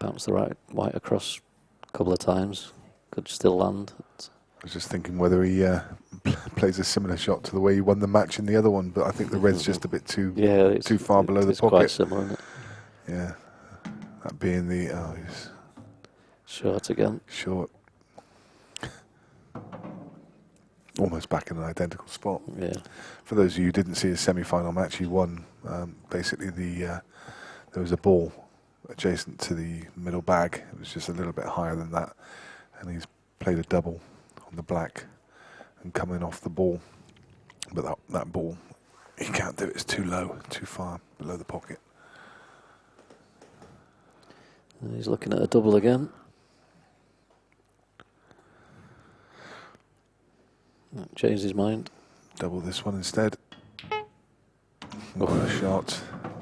Bounce the white across a couple of times. Could still land. I was just thinking whether he plays a similar shot to the way he won the match in the other one, but I think the red's just a bit too far below the pocket. It's quite similar, isn't it? Yeah. That being the he's short again. Short. almost back in an identical spot. Yeah. For those of you who didn't see his semi-final match, he won. Basically, there was a ball adjacent to the middle bag. It was just a little bit higher than that, and he's played a double on the black and coming off the ball. But that ball, he can't do it. It's too low, too far below the pocket. And he's looking at a double again. Changed his mind. Double this one instead. What a shot.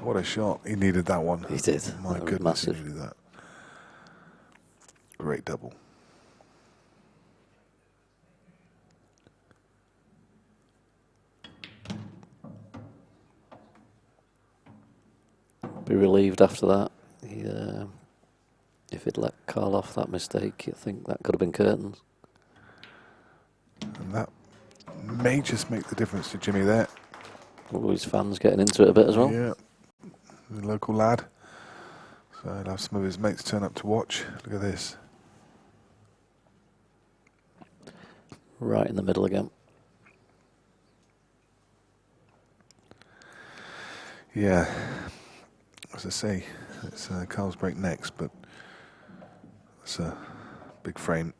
What a shot. He needed that one. He did. My That was goodness, massive. he needed that. Great double. Be relieved after that. If he'd let Karl off that mistake, I think that could have been curtains. And that may just make the difference to Jimmy there. All his fans getting into it a bit as well. Yeah, the local lad. So he'll have some of his mates turn up to watch. Look at this. Right in the middle again. Yeah, as I say, it's Karl's break next, but it's a big frame.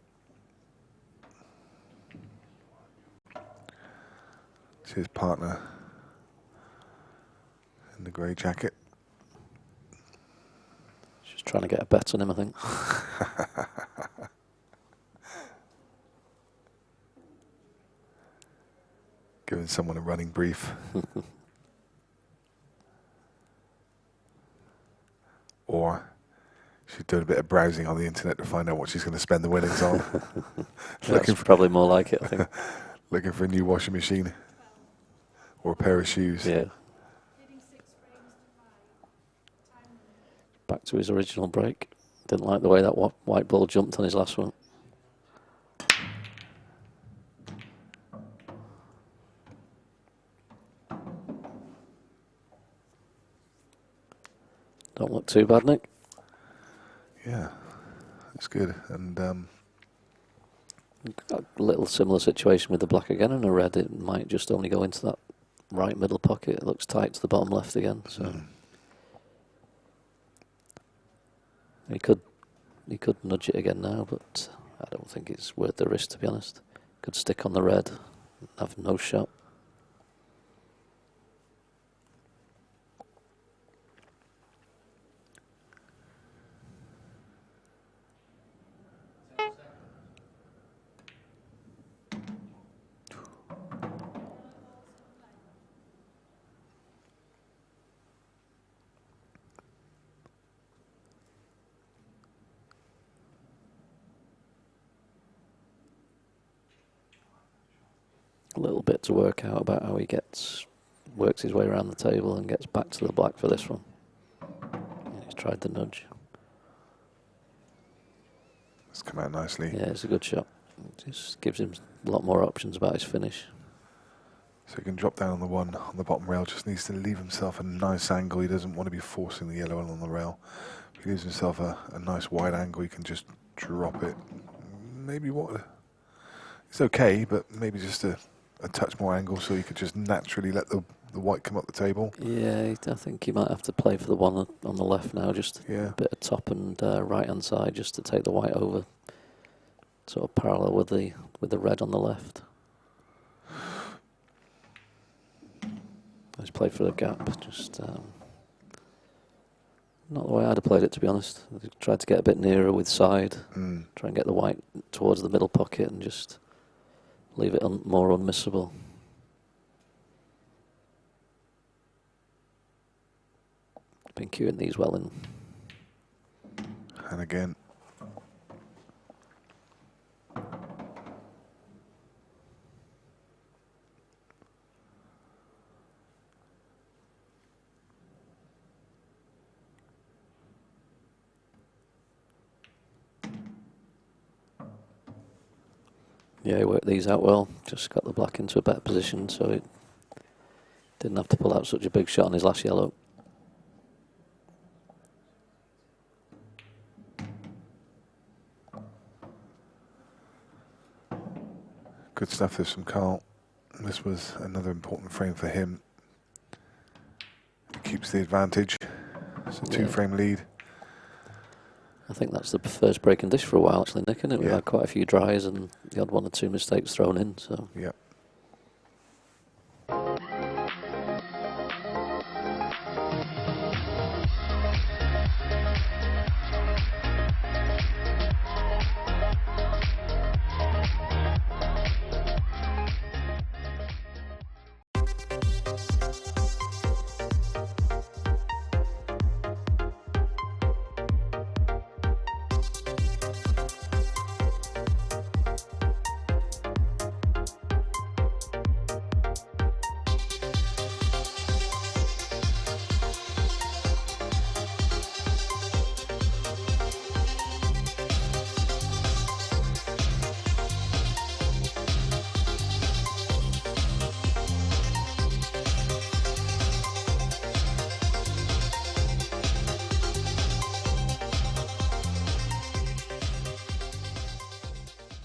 It's his partner in the grey jacket. Just trying to get a bet on him, I think. Giving someone a running brief. Or she's doing a bit of browsing on the internet to find out what she's going to spend the winnings on. That's probably more like it, I think. Looking for a new washing machine or a pair of shoes. Yeah. Leading 6 frames to 5. Time running. Back to his original break. Didn't like the way that white ball jumped on his last one. Don't look too bad, Nick. Yeah, it's good. And A little similar situation with the black again and a red. It might just only go into that right middle pocket. It looks tight to the bottom left again. So he could nudge it again now, but I don't think it's worth the risk, to be honest. Could stick on the red, have no shot. A little bit to work out about how he works his way around the table and gets back to the black for this one. He's tried the nudge. it's come out nicely. Yeah, it's a good shot. It just gives him a lot more options about his finish. So he can drop down on the one on the bottom rail. Just needs to leave himself a nice angle. He doesn't want to be forcing the yellow along the rail. If he gives himself a nice wide angle, he can just drop it. Maybe it's okay, but maybe just a touch more angle so he could just naturally let the white come up the table. Yeah, I think he might have to play for the one on the left now, just Yeah. a bit of top and right hand side just to take the white over, sort of parallel with the red on the left. He's played for the gap, just not the way I'd have played it, to be honest. I tried to get a bit nearer with side, try and get the white towards the middle pocket and just leave it more unmissable. Been queuing these well in. And again. Yeah, he worked these out well. Just got the black into a better position, so it didn't have to pull out such a big shot on his last yellow. Good stuff this from Karl. This was another important frame for him. He keeps the advantage. It's a 2-frame lead. I think that's the first break and dish for a while, actually, Nick, isn't it? We've Yeah. had quite a few dries and the odd 1 or 2 mistakes thrown in. So Yeah.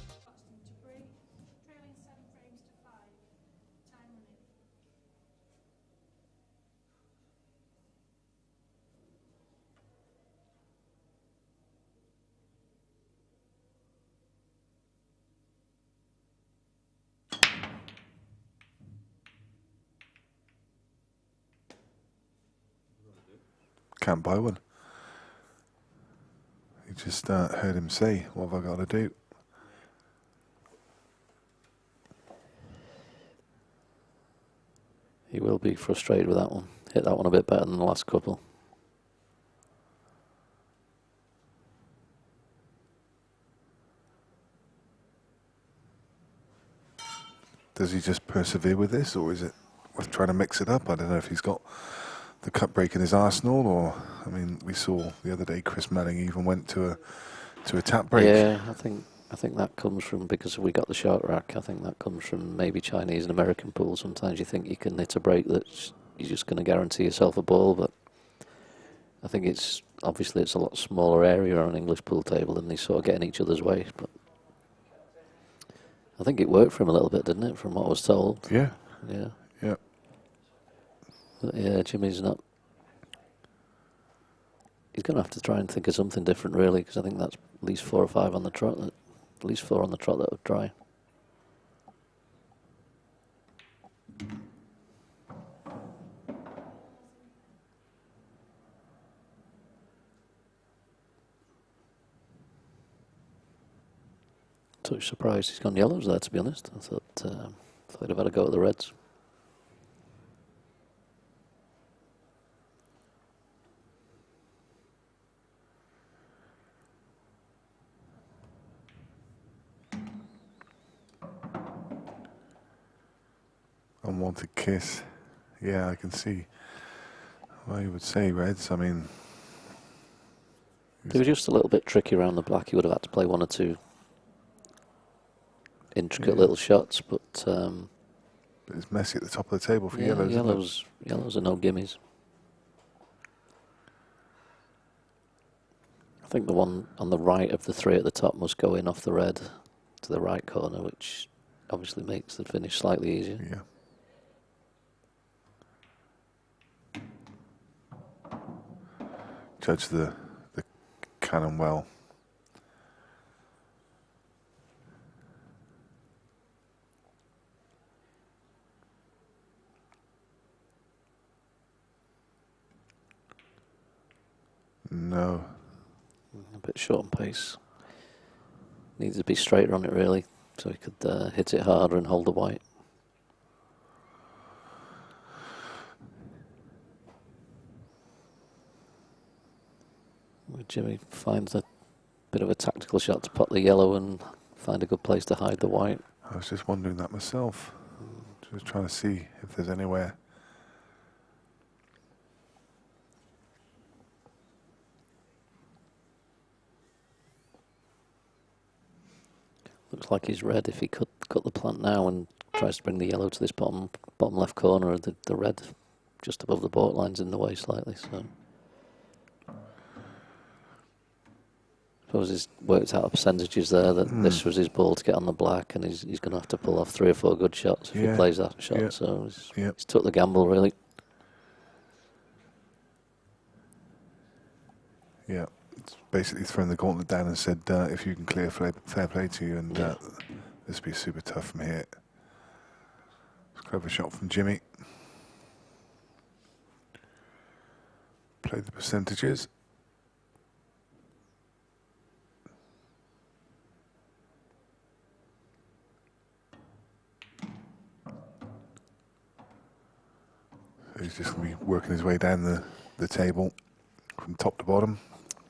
Croxton to break, trailing 7 frames to 5. Time running. Can't buy one. You just heard him say, what have I got to do? he will be frustrated with that one. Hit that one a bit better than the last couple. Does he just persevere with this, or is it worth trying to mix it up? I don't know if he's got the cut break in his arsenal, or, I mean, we saw the other day Chris Melling even went to a tap break. Yeah, I think that comes from, because we got the shark rack, I think that comes from maybe Chinese and American pools. Sometimes you think you can hit a break that's you're just going to guarantee yourself a ball, but I think it's obviously it's a lot smaller area on an English pool table and they sort of get in each other's way. But I think it worked for him a little bit, didn't it, from what I was told? Yeah. Yeah. Yeah. But yeah, Jimmy's not. He's going to have to try and think of something different, really, because I think that's at least 4 or 5 on the trot. At least 4 on the trot that would dry. Touch surprised he's gone yellows there, to be honest. I thought he'd have had a go at the reds. Unwanted kiss. Yeah, I can see why you would say reds. I mean, They were just a little bit tricky around the black. He would have had to play 1 or 2 intricate little shots, but it's messy at the top of the table for yeah, yellows. yellows are no gimmies. I think the one on the right of the 3 at the top must go in off the red to the right corner, which obviously makes the finish slightly easier. Yeah. Judge the cannon well. No. A bit short on pace. Needs to be straighter on it, really, so he could hit it harder and hold the white. Jimmy finds a bit of a tactical shot to pot the yellow and find a good place to hide the white. I was just wondering that myself. Just trying to see if there's anywhere. Looks like he's red. If he could cut the plant now and tries to bring the yellow to this bottom left corner, the red just above the baud line's in the way slightly. So suppose he's worked out percentages there that this was his ball to get on the black, and he's going to have to pull off 3 or 4 good shots if he plays that shot. Yeah. So he's took the gamble, really. Yeah, it's basically thrown the gauntlet down and said, if you can clear, fair play to you, and this will be super tough from here. It's a clever shot from Jimmy. Played the percentages. So he's just going to be working his way down the table from top to bottom.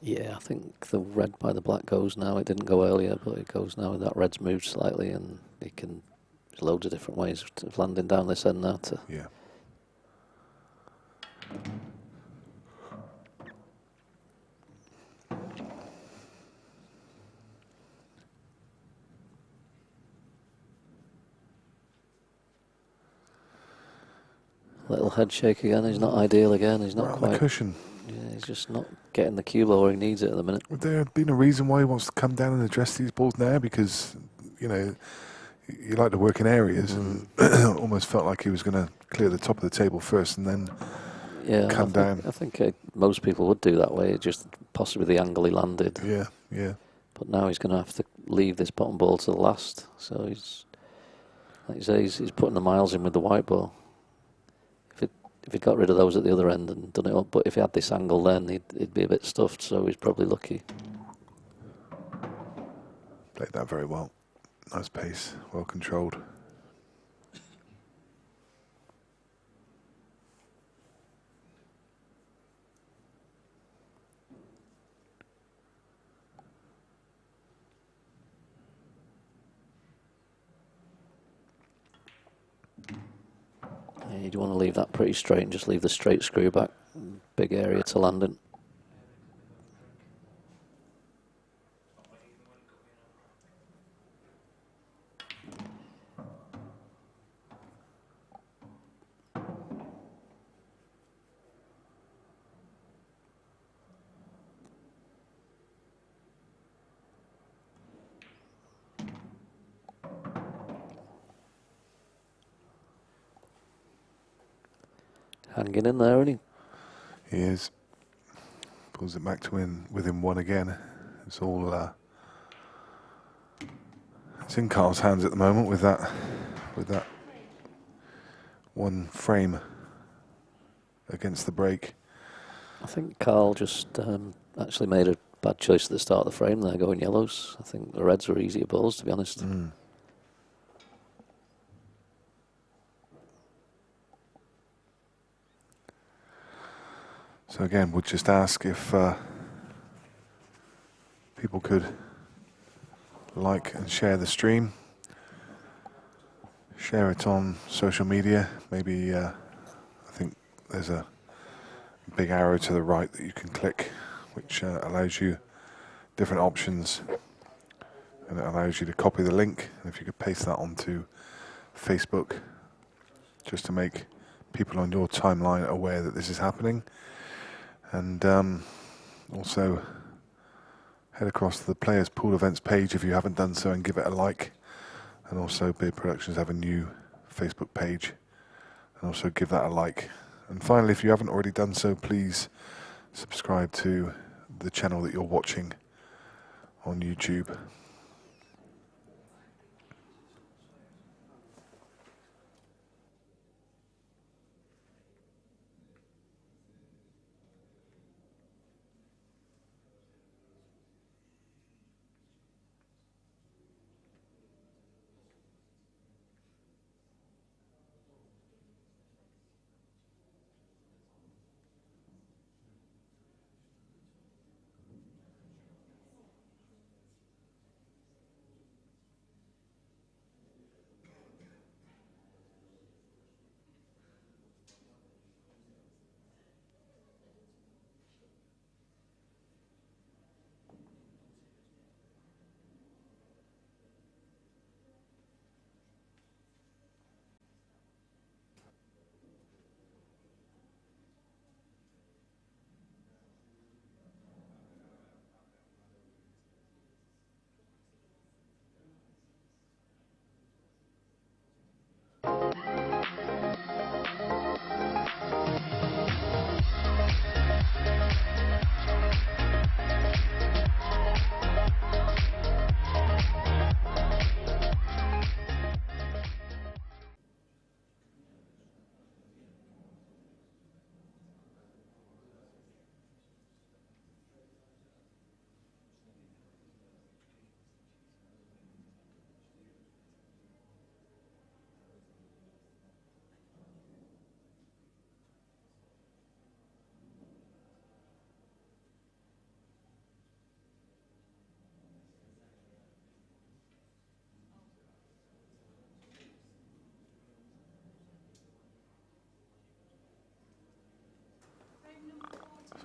Yeah, I think the red by the black goes now. It didn't go earlier, but it goes now. That red's moved slightly, and he can. There's loads of different ways of landing down this end now. Yeah. Little head shake again. He's not ideal again. He's not Right on quite. the cushion. Yeah, he's just not getting the cue ball where he needs it at the minute. Would there have been a reason why he wants to come down and address these balls now? Because, you know, you like to work in areas, and almost felt like he was going to clear the top of the table first and then come down. I think most people would do that way. Just possibly the angle he landed. Yeah, yeah. But now he's going to have to leave this bottom ball to the last. So he's, like you say, he's putting the miles in with the white ball. If he'd got rid of those at the other end and done it up, but if he had this angle then, he'd be a bit stuffed, so he's probably lucky. Played that very well. Nice pace, well controlled. Yeah, you'd want to leave that pretty straight and just leave the straight screw back. Big area to land in. Hanging in there, isn't he? He is. Pulls it back to within 1 again. It's all it's in Karl's hands at the moment with that one frame against the break. I think Karl just actually made a bad choice at the start of the frame there, going yellows. I think the reds were easier balls, to be honest. So again, we'll just ask if people could like and share the stream. Share it on social media. Maybe I think there's a big arrow to the right that you can click, which allows you different options, and it allows you to copy the link. And if you could paste that onto Facebook, just to make people on your timeline aware that this is happening. And also head across to the Players Pool Events page if you haven't done so and give it a like. And also Beard Productions have a new Facebook page, and also give that a like. And finally, if you haven't already done so, please subscribe to the channel that you're watching on YouTube.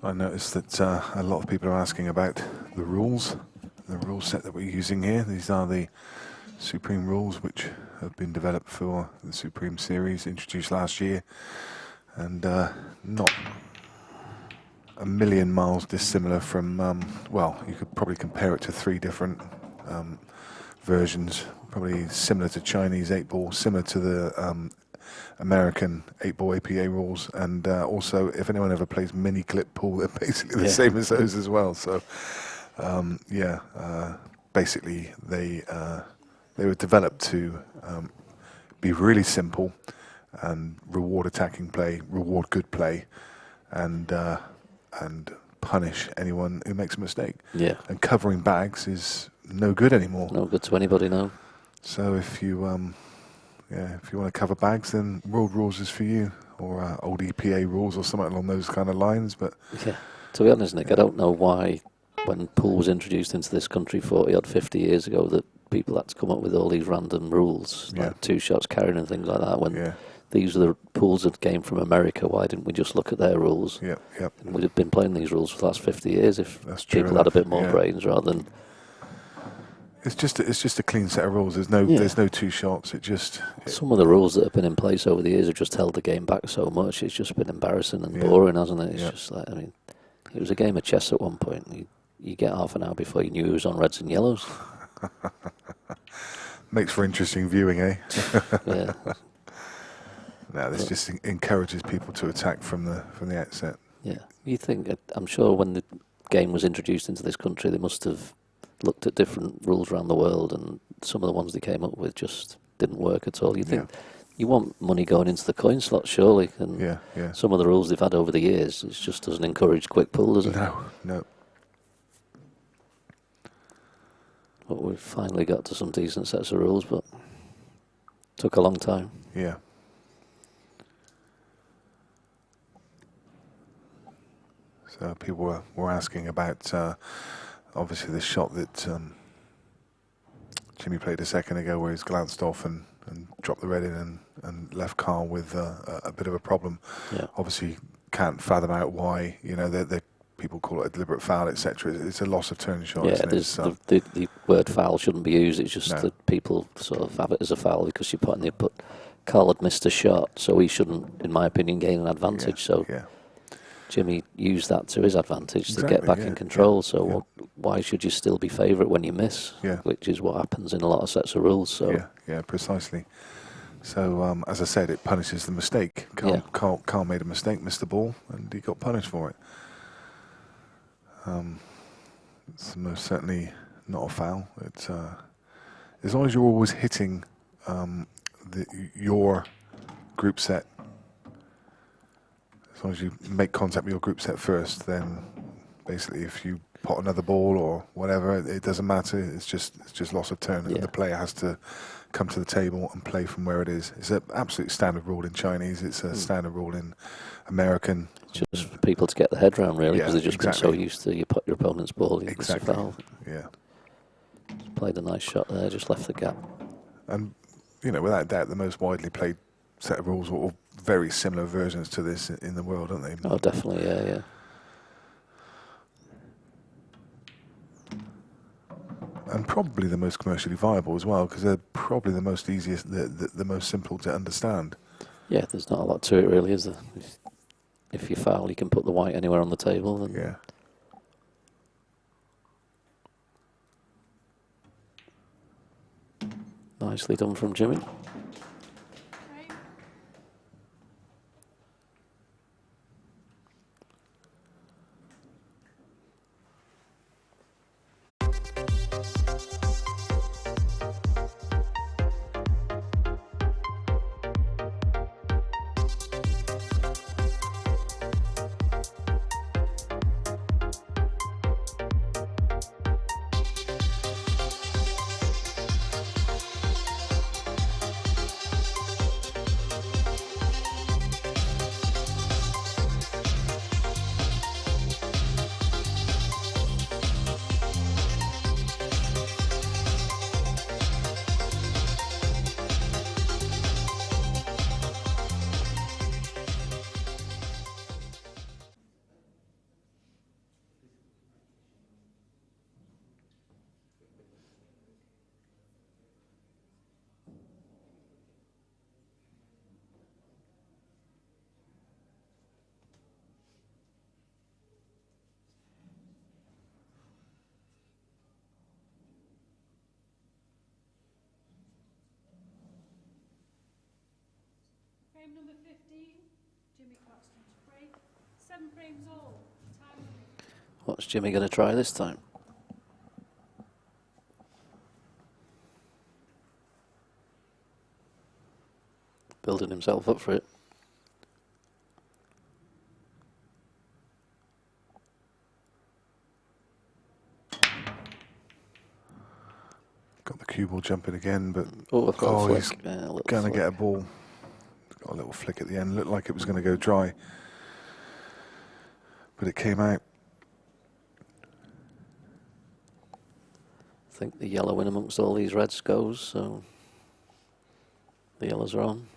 I noticed that a lot of people are asking about the rule set that we're using here. These are the Supreme rules, which have been developed for the Supreme series, introduced last year, and not a million miles dissimilar from, well, you could probably compare it to 3 different versions, probably similar to Chinese 8-ball, similar to the American 8-ball APA rules, and also, if anyone ever plays mini clip pool, they're basically the same as those as well. So, basically they were developed to be really simple and reward attacking play, reward good play, and punish anyone who makes a mistake. Yeah. And covering bags is no good anymore. No good to anybody now. So if you want to cover bags, then World Rules is for you, or old EPA rules or something along those kind of lines. But yeah, to be honest, Nick, I don't know why, when pool was introduced into this country 40 odd 50 years ago, that people had to come up with all these random rules, like 2 shots carrying and things like that. When these are the pools that came from America, why didn't we just look at their rules? Yep. And we'd have been playing these rules for the last 50 years if That's true people had a enough, bit more brains rather than. It's just a clean set of rules. There's no 2 shots. Some of the rules that have been in place over the years have just held the game back so much. It's just been embarrassing and boring, hasn't it? It's just like, I mean, it was a game of chess at one point. You get half an hour before you knew it was on reds and yellows. Makes for interesting viewing, eh? Yeah. No, this just encourages people to attack from the outset. Yeah, you think? I'm sure when the game was introduced into this country, they must have looked at different rules around the world, and some of the ones they came up with just didn't work at all. You think you want money going into the coin slot, surely? And some of the rules they've had over the years, it just doesn't encourage quick pull, does it? No. But we've finally got to some decent sets of rules, but took a long time. Yeah. So people were asking about obviously the shot that Jimmy played a second ago, where he's glanced off and dropped the red in and left Karl with a bit of a problem. Yeah. Obviously can't fathom out why, people call it a deliberate foul, etc. It's a loss of turn shot. Yeah, the word foul shouldn't be used. It's just that people sort of have it as a foul because you're putting it. But Karl had missed a shot, so he shouldn't, in my opinion, gain an advantage. Jimmy used that to his advantage to get back in control. Why should you still be favourite when you miss? Which is what happens in a lot of sets of rules. So precisely. So as I said, it punishes the mistake. Karl made a mistake, missed the ball, and he got punished for it. It's most certainly not a foul. It's as long as you're always hitting your group set. As long as you make contact with your group set first, then basically if you pot another ball or whatever, it doesn't matter. It's just loss of turn, and the player has to come to the table and play from where it is. It's an absolute standard rule in Chinese. It's a standard rule in American. Just for people to get their head around, really, because they've just been so used to you put your opponent's ball, it's a foul. Yeah. Just played a nice shot there, just left the gap. And without doubt, the most widely played set of rules, or very similar versions to this in the world, aren't they? Oh, definitely, yeah. And probably the most commercially viable as well, because they're probably the most easiest, the most simple to understand. Yeah, there's not a lot to it really, is there? If you foul, you can put the white anywhere on the table. And nicely done from Jimmy. Frame number 15, Jimmy Croxton to break. 7 frames all. Time running. What's Jimmy going to try this time? Building himself up for it. Got the cue ball jumping again, but Oh, I've got a he's flick. Yeah, a little going to flick. get a ball. Got a little flick at the end. Looked like it was going to go dry, but it came out. I think the yellow in amongst all these reds goes, so the yellows are on.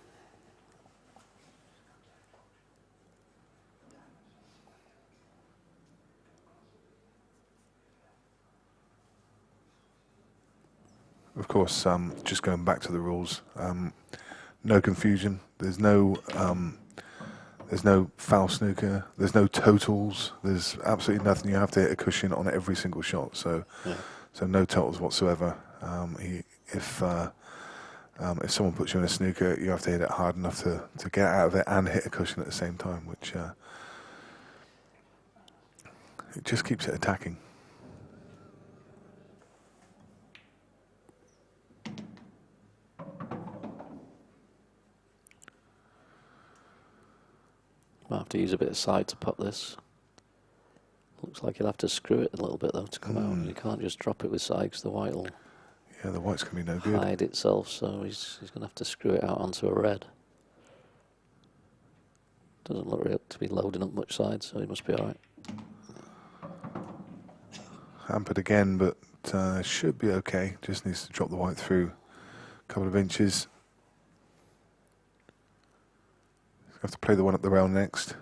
Of course, just going back to the rules, no confusion. There's no foul snooker. There's no totals. There's absolutely nothing. You have to hit a cushion on every single shot. So, Yeah. so no totals whatsoever. If someone puts you in a snooker, you have to hit it hard enough to get out of it and hit a cushion at the same time, which it just keeps it attacking. Might have to use a bit of side to pop this. Looks like you'll have to screw it a little bit though to come out. You can't just drop it with side because the white will Yeah, the white's going to be no good. hide itself, so he's going to have to screw it out onto a red. Doesn't look real to be loading up much side, so he must be alright. Hampered again, but should be okay. Just needs to drop the white through a couple of inches. Have to play the one up the rail next.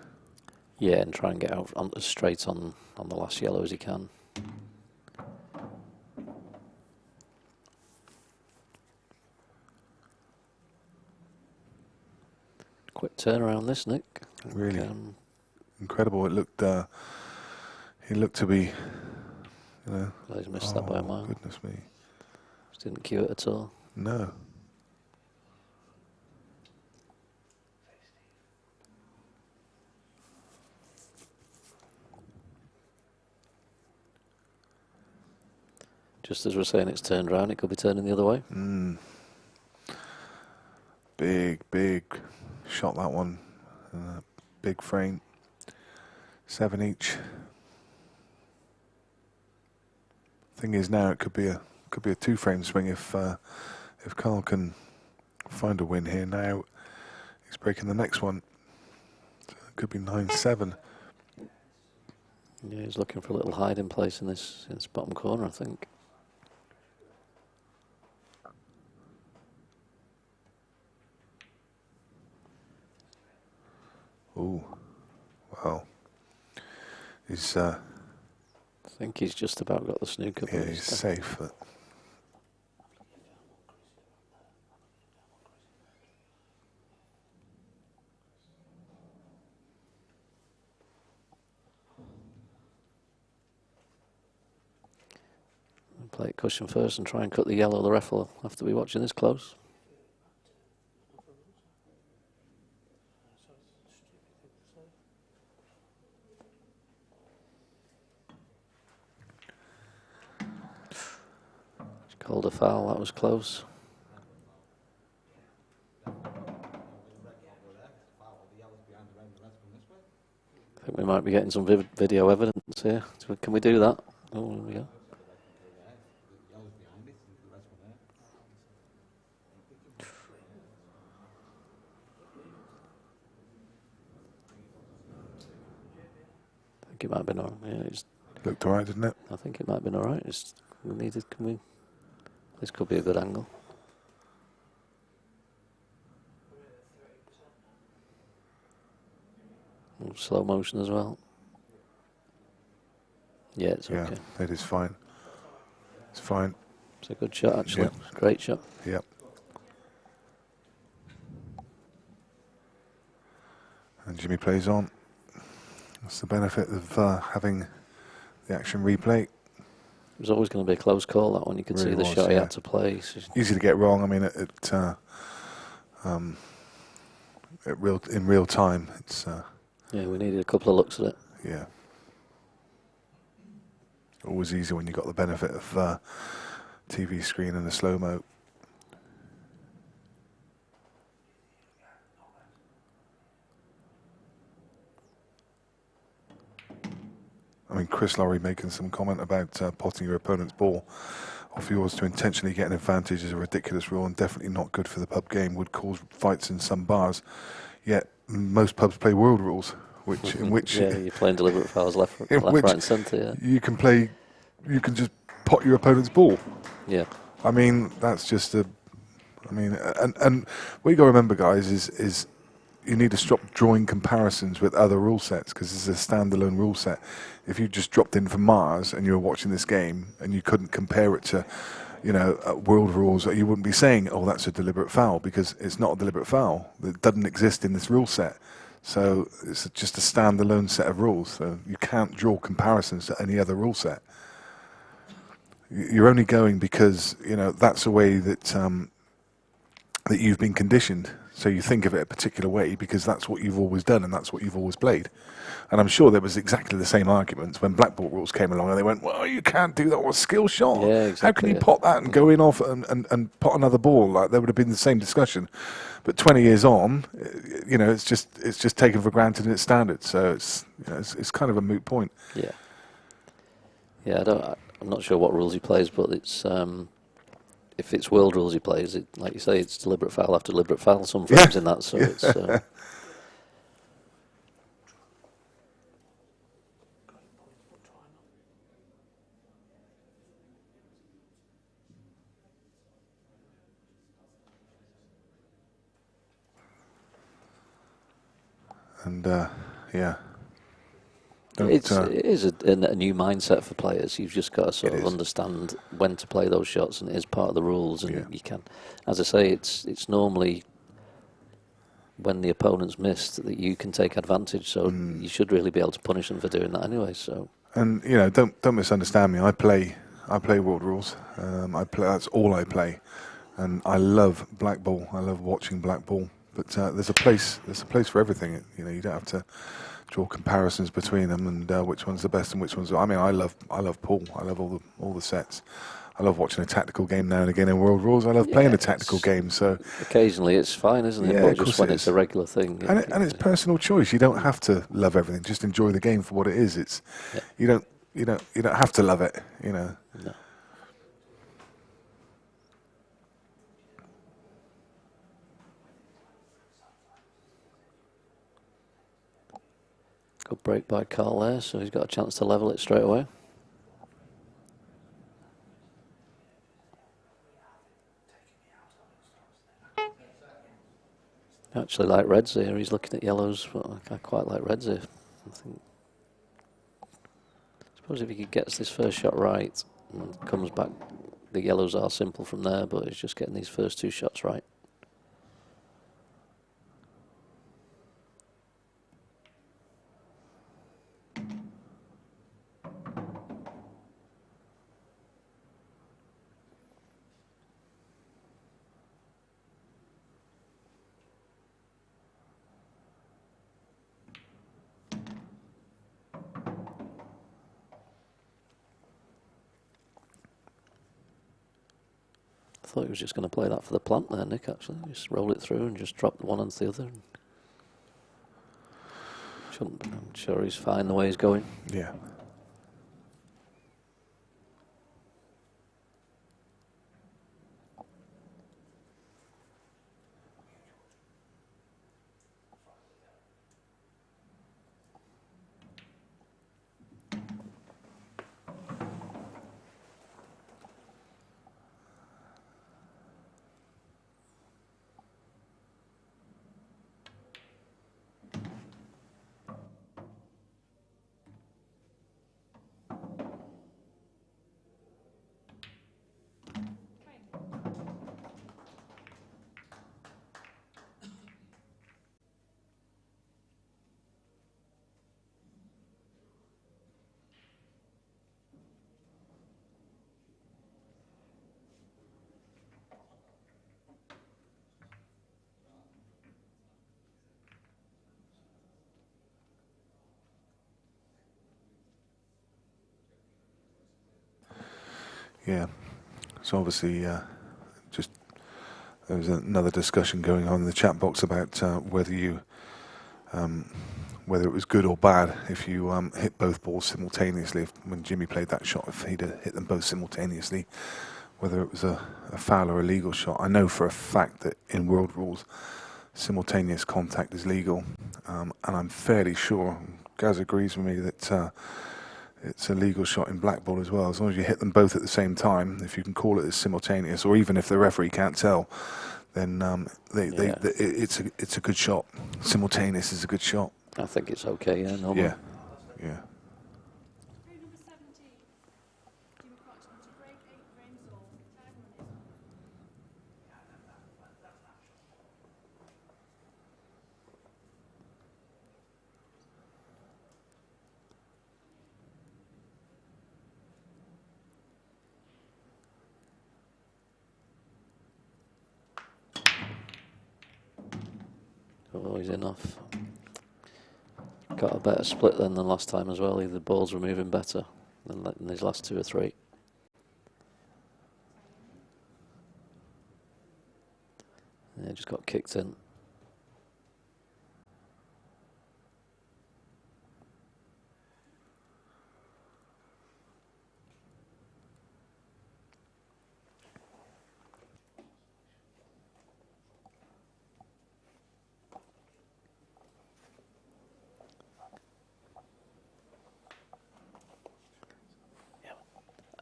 Yeah, and try and get out on, as straight on the last yellow as he can. Quick turnaround this, Nick. Really incredible. It looked. He looked to be. Well, he's missed that by a mile. Goodness me. Just didn't cue it at all. No. Just as we're saying it's turned round, it could be turning the other way. Big shot, that one. Big frame. 7 each. Thing is, now it could be a 2-frame swing if Karl can find a win here. Now he's breaking the next one. So it could be 9-7. Yeah, he's looking for a little hiding place in this bottom corner, I think. Ooh, well, he's. I think he's just about got the snooker. Yeah, he's safe. But play it cushion first and try and cut the yellow. The ref will have to be watching this close. Called a foul, that was close. I think we might be getting some video evidence here. Can we do that? Oh, there we go. I think it might have been alright. Yeah, looked alright, didn't it? I think it might have been alright. This could be a good angle. Slow motion as well. Yeah, it's okay. Yeah, it is fine. It's fine. It's a good shot, actually. Yep. Great shot. Yep. And Jimmy plays on. That's the benefit of having the action replay. It was always going to be a close call, that one. You could Really see the was, shot he yeah. had to play. So Easy to get wrong. I mean, in real time. It's Yeah, we needed a couple of looks at it. yeah, always easy when you got the benefit of TV screen and the slow mo. I mean, Chris Lorry making some comment about potting your opponent's ball off yours to intentionally get an advantage is a ridiculous rule and definitely not good for the pub game. Would cause fights in some bars. Yet most pubs play world rules, in which yeah, you're playing deliberate fouls left, right, and centre. Yeah, you can just pot your opponent's ball. yeah. I mean, that's just a. I mean, and what you got to remember, guys, is you need to stop drawing comparisons with other rule sets because this is a standalone rule set. If you just dropped in from Mars and you were watching this game and you couldn't compare it to, world rules, you wouldn't be saying, "Oh, that's a deliberate foul," because it's not a deliberate foul. It doesn't exist in this rule set. So it's just a standalone set of rules. So you can't draw comparisons to any other rule set. You're only going because that's the way that that you've been conditioned. So you think of it a particular way because that's what you've always done and that's what you've always played. And I'm sure there was exactly the same arguments when black ball rules came along and they went, well, you can't do that on a skill shot. Yeah, exactly, how can you pot that and go in off and pot another ball? Like there would have been the same discussion. But 20 years on, it's just taken for granted and it's standard. So it's kind of a moot point. Yeah. Yeah, I'm not sure what rules he plays, but it's if it's world rules he plays, it, like you say, it's deliberate foul after deliberate foul. Some frames in that, so it's. And yeah. It is a new mindset for players. You've just got to sort of understand when to play those shots, and it is part of the rules. And you can, as I say, it's normally when the opponent's missed that you can take advantage. So you should really be able to punish them for doing that anyway. So and don't misunderstand me. I play world rules. That's all I play, and I love black ball. I love watching black ball. But there's a place for everything. You don't have to draw comparisons between them and which one's the best and which one's. I mean, I love pool. I love all the sets. I love watching a tactical game now and again in World Rules. I love playing a tactical game. So occasionally it's fine, isn't it? But just when it's a regular thing. And it's personal choice. You don't have to love everything. Just enjoy the game for what it is. It's you don't have to love it. No. Good break by Karl there, so he's got a chance to level it straight away. I actually like reds here. He's looking at yellows, but I quite like reds here. I suppose if he gets this first shot right and comes back, the yellows are simple from there, but he's just getting these first two shots right. I thought he was just going to play that for the plant there, Nick, actually. Just roll it through and just drop one onto the other. I'm sure he's fine the way he's going. Yeah. Yeah. So obviously, just there was another discussion going on in the chat box about whether it was good or bad if you hit both balls simultaneously. When Jimmy played that shot, if he'd hit them both simultaneously, whether it was a foul or a legal shot. I know for a fact that in world rules, simultaneous contact is legal, and I'm fairly sure, Gaz agrees with me, that it's a legal shot in black ball as well. As long as you hit them both at the same time, if you can call it as simultaneous, or even if the referee can't tell, then it's a good shot. Simultaneous is a good shot. I think it's okay, yeah, normally. Yeah. Frame number 17. Jimmy Croxton to break 8 frames all. Time running. Oh, he's in off. Got a better split then than last time as well. The balls were moving better than in these last 2 or 3. Yeah, just got kicked in.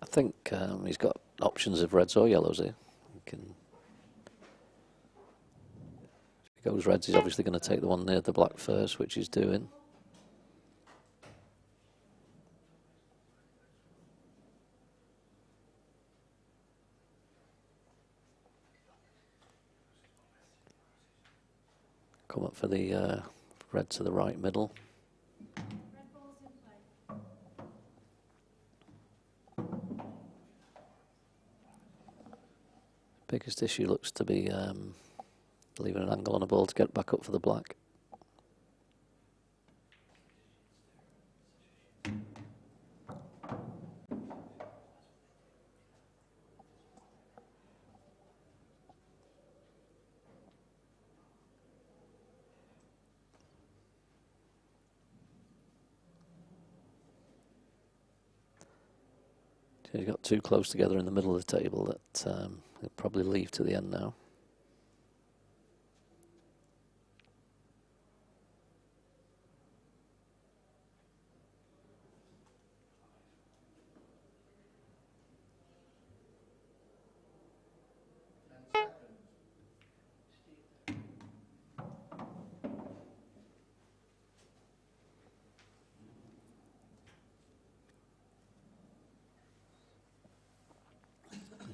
I think he's got options of reds or yellows here. If he goes reds, he's obviously going to take the one near the black first, which he's doing. Come up for the red to the right middle. Red balls in play. Biggest issue looks to be leaving an angle on a ball to get back up for the black. So he's got 2 close together in the middle of the table that he'll probably leave to the end now.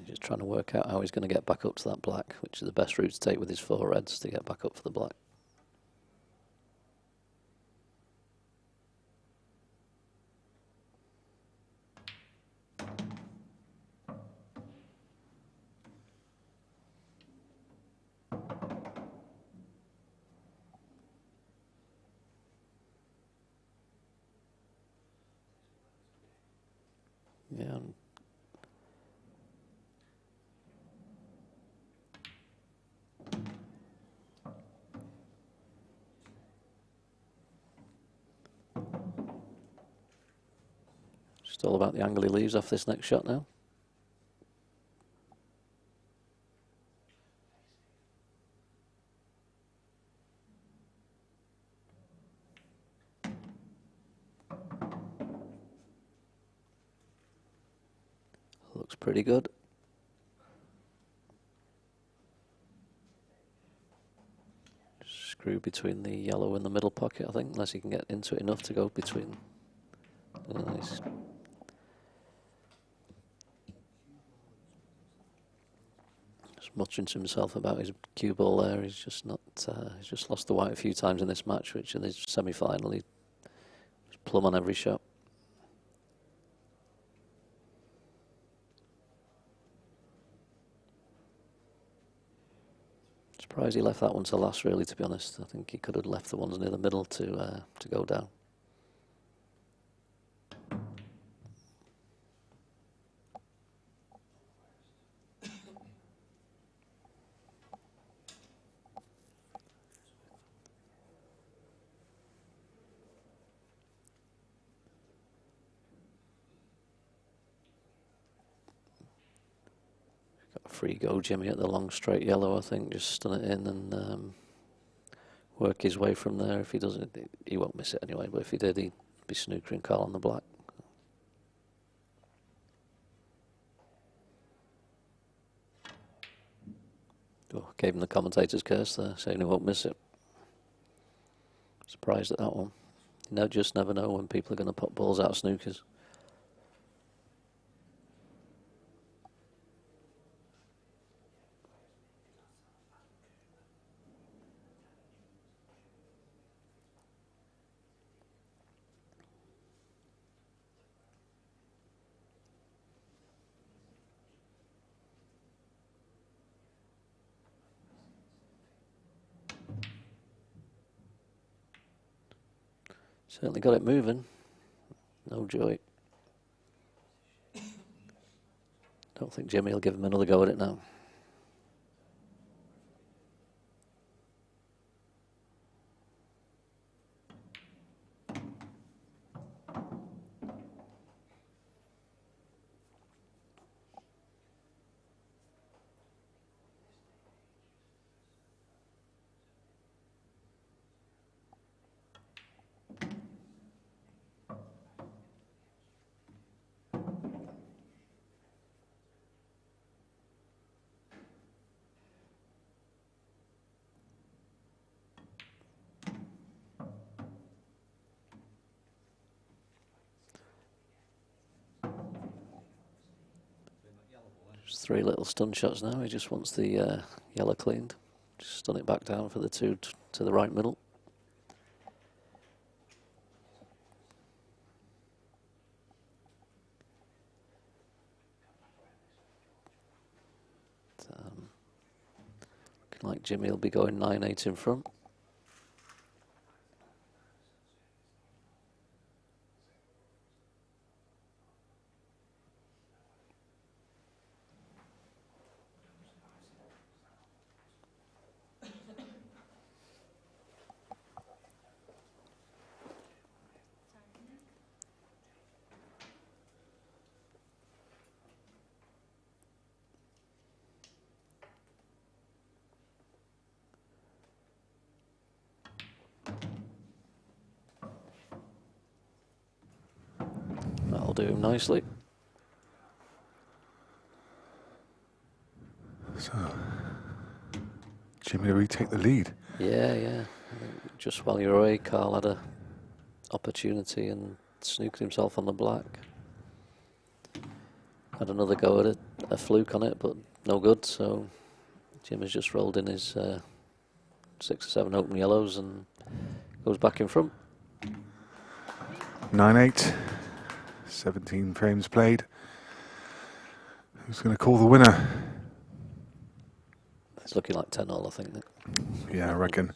Just trying to work out how he's going to get back up to that black, which is the best route to take with his 4 reds to get back up for the black. Yeah. Just all about the angle he leaves off this next shot now. Looks pretty good. Just screw between the yellow and the middle pocket, I think, unless he can get into it enough to go between. Nice. Just muttering to himself about his cue ball there. He's just not. He's just lost the white a few times in this match, which in his semi-final he was plumb on every shot. Surprised he left that one to last, really, to be honest. I think he could have left the ones near the middle to go down. free go, Jimmy, at the long straight yellow, I think. Just stun it in and work his way from there. If he doesn't, he won't miss it anyway, but if he did, he'd be snookering Karl on the black. Oh, gave him the commentator's curse there, saying he won't miss it. Surprised at that one. You just never know when people are going to pop balls out of snookers. Certainly got it moving. No joy. Don't think Jimmy will give him another go at it now. Just 3 little stun shots now. He just wants the yellow cleaned. Just stun it back down for the 2 to the right middle. Looking like Jimmy will be going 9-8 in front. That'll do him nicely. So, Jimmy to retake the lead. Yeah. I think just while you're away, Karl had a opportunity and snooked himself on the black. Had another go at it, a fluke on it, but no good. So Jim has just rolled in his 6 or 7 open yellows and goes back in front. 9-8. 17 frames played. Who's going to call the winner? It's looking like 10-all, I think. Yeah, I reckon.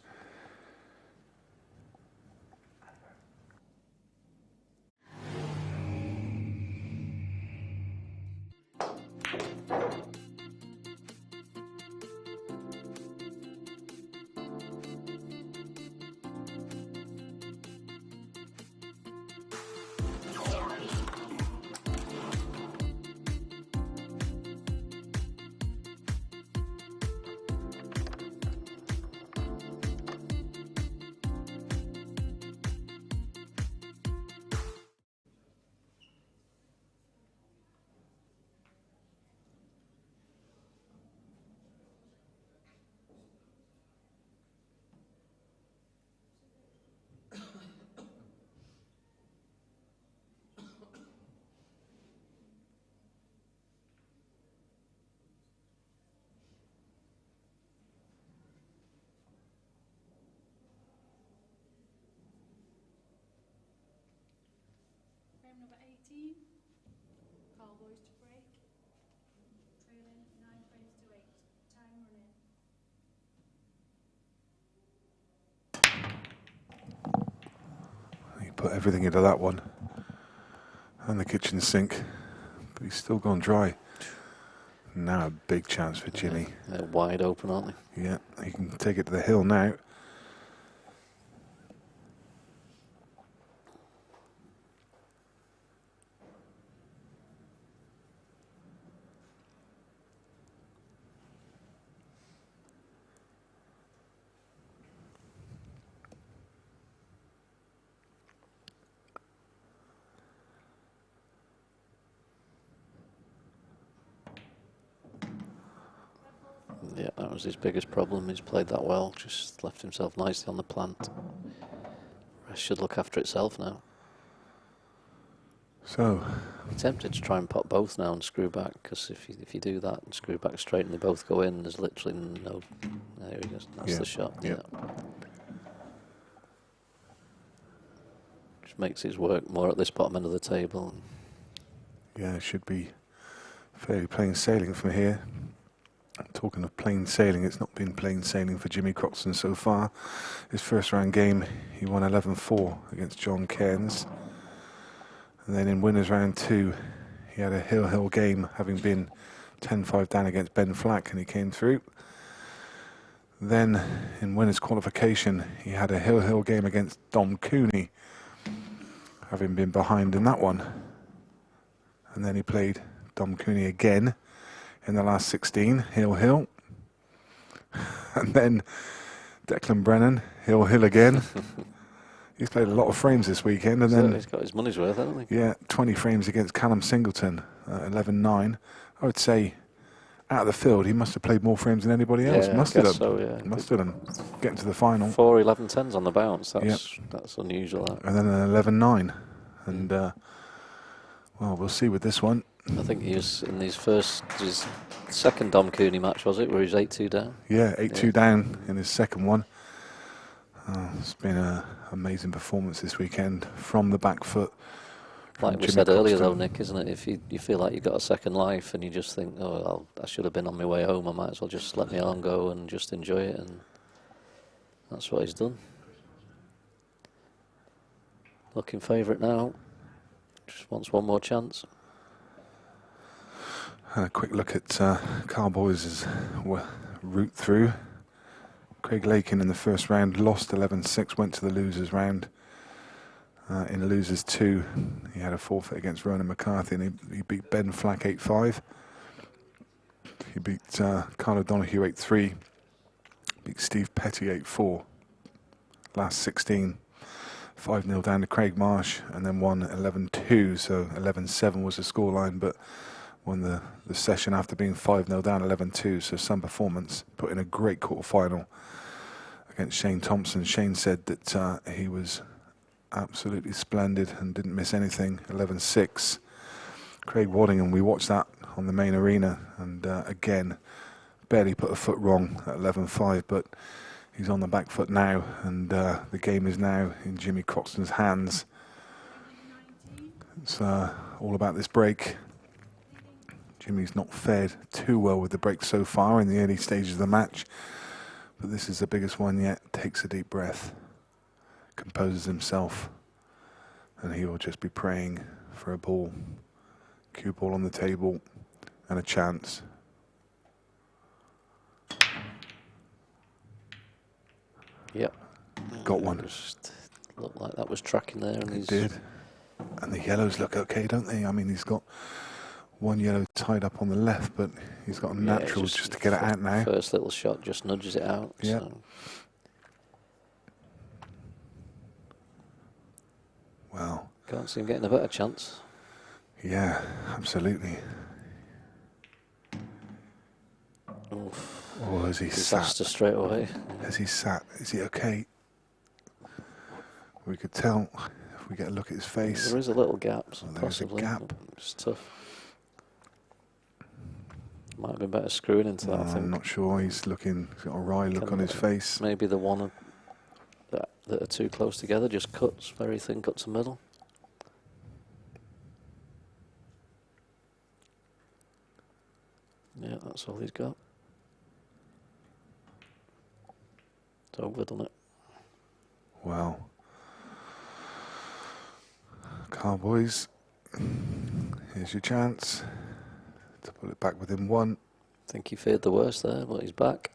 Frame number 18, Karl boys to break, trailing 9 frames to 8, time running. He put everything into that one. And the kitchen sink. But he's still gone dry. Now a big chance for Jimmy. They're wide open, aren't they? Yeah, he can take it to the hill now. was his biggest problem. He's played that well, just left himself nicely on the plant. Rest should look after itself now. So, I'm tempted to try and pop both now and screw back, because if you do that and screw back straight and they both go in, there's literally no... There he goes. That's the shot. Yeah. Just makes his work more at this bottom end of the table. yeah, it should be fairly plain sailing from here. Talking of plain sailing, it's not been plain sailing for Jimmy Croxton so far. His first round game, he won 11-4 against John Cairns. And then in winners round 2, he had a hill game, having been 10-5 down against Ben Flack, and he came through. Then in winners qualification, he had a hill game against Dom Cooney, having been behind in that one. And then he played Dom Cooney again in the last 16, hill. And then Declan Brennan, hill again. He's played a lot of frames this weekend, and then He's got his money's worth, hasn't he? yeah, 20 frames against Callum Singleton, 11-9. I would say, out of the field, he must have played more frames than anybody else. Yeah, Must I have guess done. so, yeah. Must have done. Getting to the final. 4 11-10s on the bounce. That's unusual. That. And then an 11-9. And, well, we'll see with this one. I think he was in his second Dom Cooney match, was it, where he was 8-2 down? Yeah, 8-2 down in his second one. It's been an amazing performance this weekend from the back foot. Like we said earlier, though, Nick, isn't it? If you feel like you've got a second life and you just think, oh, I should have been on my way home, I might as well just let my arm go and just enjoy it, and that's what he's done. Looking favourite now. Just wants one more chance. And a quick look at Karl Boyes' route through. Craig Lakin in the first round lost 11-6, went to the losers round. In losers 2, he had a forfeit against Ronan McCarthy, and he beat Ben Flack 8-5. He beat Carl O'Donoghue 8-3. Beat Steve Petty 8-4. Last 16, 5-0 down to Craig Marsh, and then won 11-2. So 11-7 was the scoreline, but won the session after being 5-0 down, 11-2. So some performance. Put in a great quarter-final against Shane Thompson. Shane said that he was absolutely splendid and didn't miss anything. 11-6. Craig Waddingham, we watched that on the main arena, and again, barely put a foot wrong at 11-5, but he's on the back foot now, and the game is now in Jimmy Croxton's hands. It's all about this break. Jimmy's not fared too well with the break so far in the early stages of the match, but this is the biggest one yet. Takes a deep breath, composes himself, and he will just be praying for a ball. Cue ball on the table and a chance. Yep. Got one. Just looked like that was tracking there. And It did. And the yellows look okay, don't they? I mean, he's got one yellow tied up on the left, but he's got a natural just to get it out now. First little shot just nudges it out. Yeah. So. Well. Can't see him getting a better chance. Yeah, absolutely. Oof. Oh, has he Disaster sat? straight away. Has he sat? Is he okay? We could tell if we get a look at his face. There is a little gap, so There is a possibly. gap. It's tough. Might have been better screwing into that, I think. I'm not sure. He's got a wry look on his face. Maybe the one that are too close together just cuts, very thin cuts in the middle. Yeah, that's all he's got. It's over, doesn't it? Well, Cowboys, here's your chance to put it back within one. I think he feared the worst there, but he's back.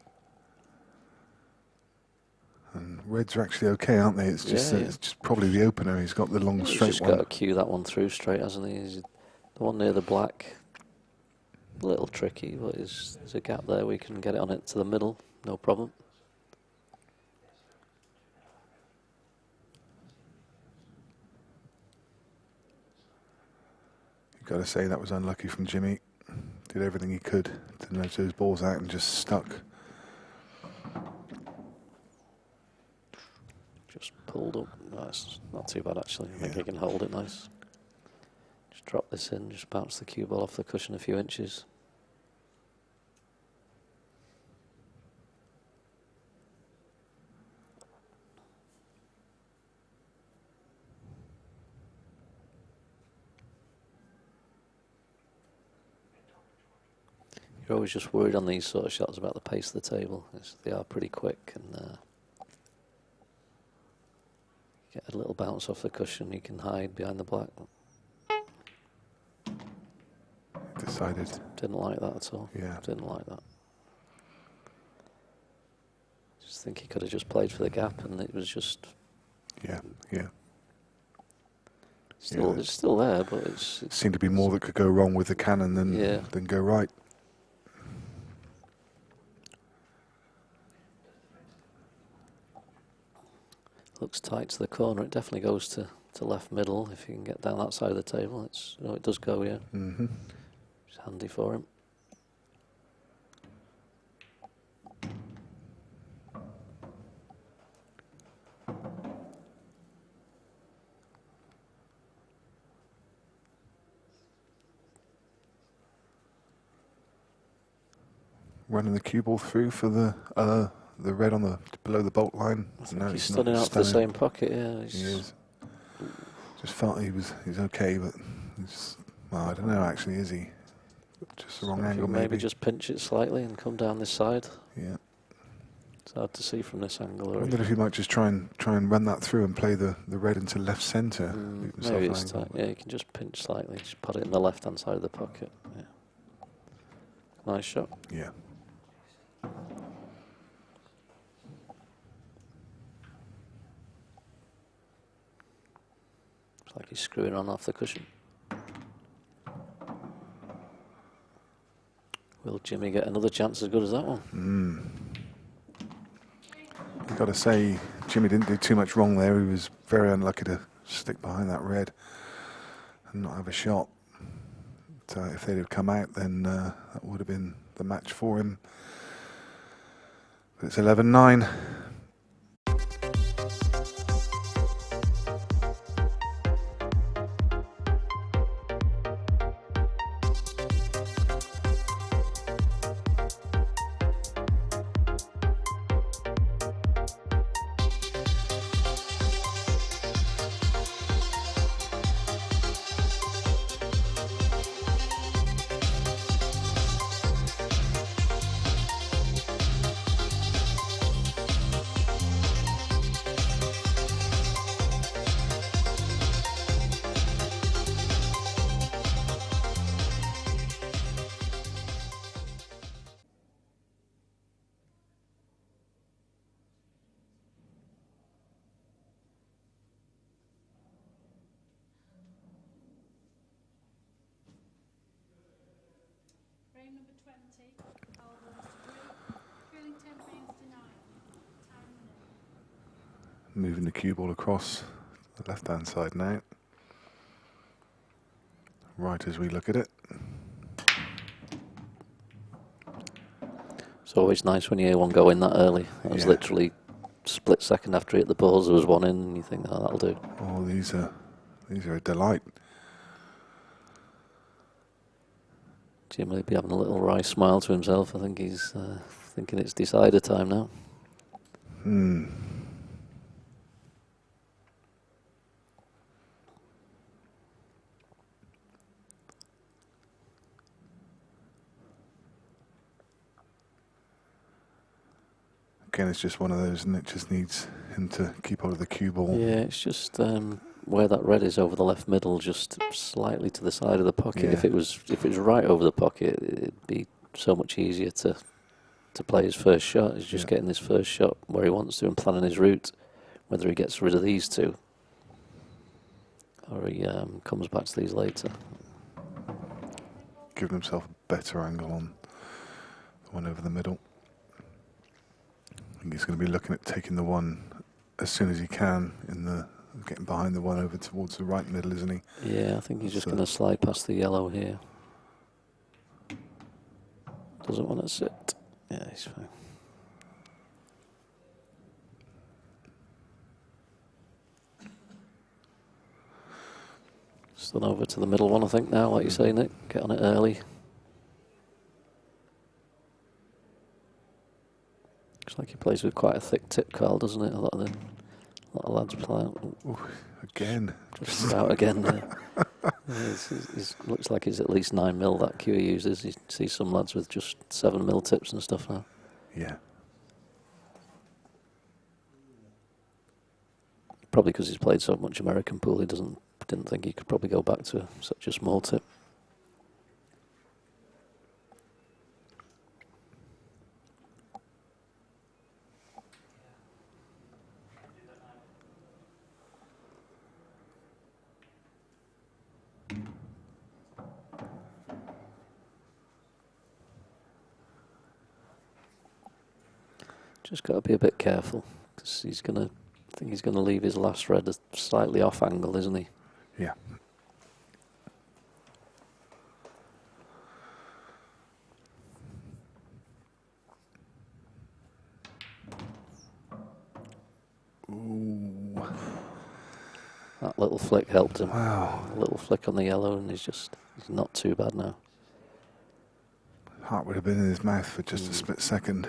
And Reds are actually okay, aren't they? It's just it's just probably the opener. He's got the long He's straight just one. got to cue that one through straight, hasn't he? The one near the black, a little tricky, but there's a gap there. We can get it on it to the middle, no problem. You've got to say that was unlucky from Jimmy. Did everything he could to nudge those balls out and just stuck pulled up. That's not too bad actually. I think he can hold it nice. Just drop this in, just bounce the cue ball off the cushion a few inches. You're always just worried on these sort of shots about the pace of the table. They are pretty quick, and get a little bounce off the cushion, you can hide behind the black. Decided. Didn't like that at all. Yeah. Didn't like that. Just think he could have just played for the gap, and it was just. Yeah. It's still there, but it's seemed to be more that could go wrong with the cannon than go right. Looks tight to the corner. It definitely goes to left middle if you can get down that side of the table. It does go, yeah. Mm-hmm. It's handy for him. Running the cue ball through for the red on the below the bolt line. I think he's stunning out for the same pocket, yeah. He is. Just felt he's okay, but I don't know actually, is he? Just the wrong angle maybe just pinch it slightly and come down this side. Yeah. It's hard to see from this angle. I wonder if he might just try and run that through and play the red into left centre. Maybe it's tight. Yeah, you can just pinch slightly, just put it in the left hand side of the pocket. Yeah. Nice shot. Yeah. It's like he's screwing on off the cushion. Will Jimmy get another chance as good as that one? I've got to say, Jimmy didn't do too much wrong there. He was very unlucky to stick behind that red and not have a shot. So if they'd have come out, then that would have been the match for him. But it's 11-9. Frame number 20, Karl goes to break, trailing 10 frames to 9, time minute. Moving the cue ball across the left-hand side now. Right as we look at it. It's always nice when you hear one go in that early. It was literally split second after it hit the balls, there was one in, and you think, oh, that'll do. Oh, these are a delight. Jim will be having a little wry smile to himself. I think he's thinking it's decider time now. Again, it's just one of those, and it just needs him to keep hold of the cue ball. Yeah, it's just where that red is over the left middle, just slightly to the side of the pocket. Yeah. If it was right over the pocket, it'd be so much easier to play his first shot. He's just getting his first shot where he wants to and planning his route. Whether he gets rid of these two or he comes back to these later. Giving himself a better angle on the one over the middle. I think he's going to be looking at taking the one as soon as he can getting behind the one over towards the right middle, isn't he? Yeah, I think he's just going to slide past the yellow here. Doesn't want to sit. Yeah, he's fine. Croxton over to the middle one, I think, now, like you say, Nick. Get on it early. Looks like he plays with quite a thick tip, Karl, doesn't it? A lot of lads play out. Ooh, again. Just about again. It looks like it's at least 9mm that cue he uses. You see some lads with just 7mm tips and stuff now. Yeah. Probably because he's played so much American pool, he didn't think he could probably go back to such a small tip. Just got to be a bit careful, because I think he's gonna leave his last red slightly off angle, isn't he? Yeah. Ooh. That little flick helped him. Wow. A little flick on the yellow, and he's not too bad now. Heart would have been in his mouth for just a split second.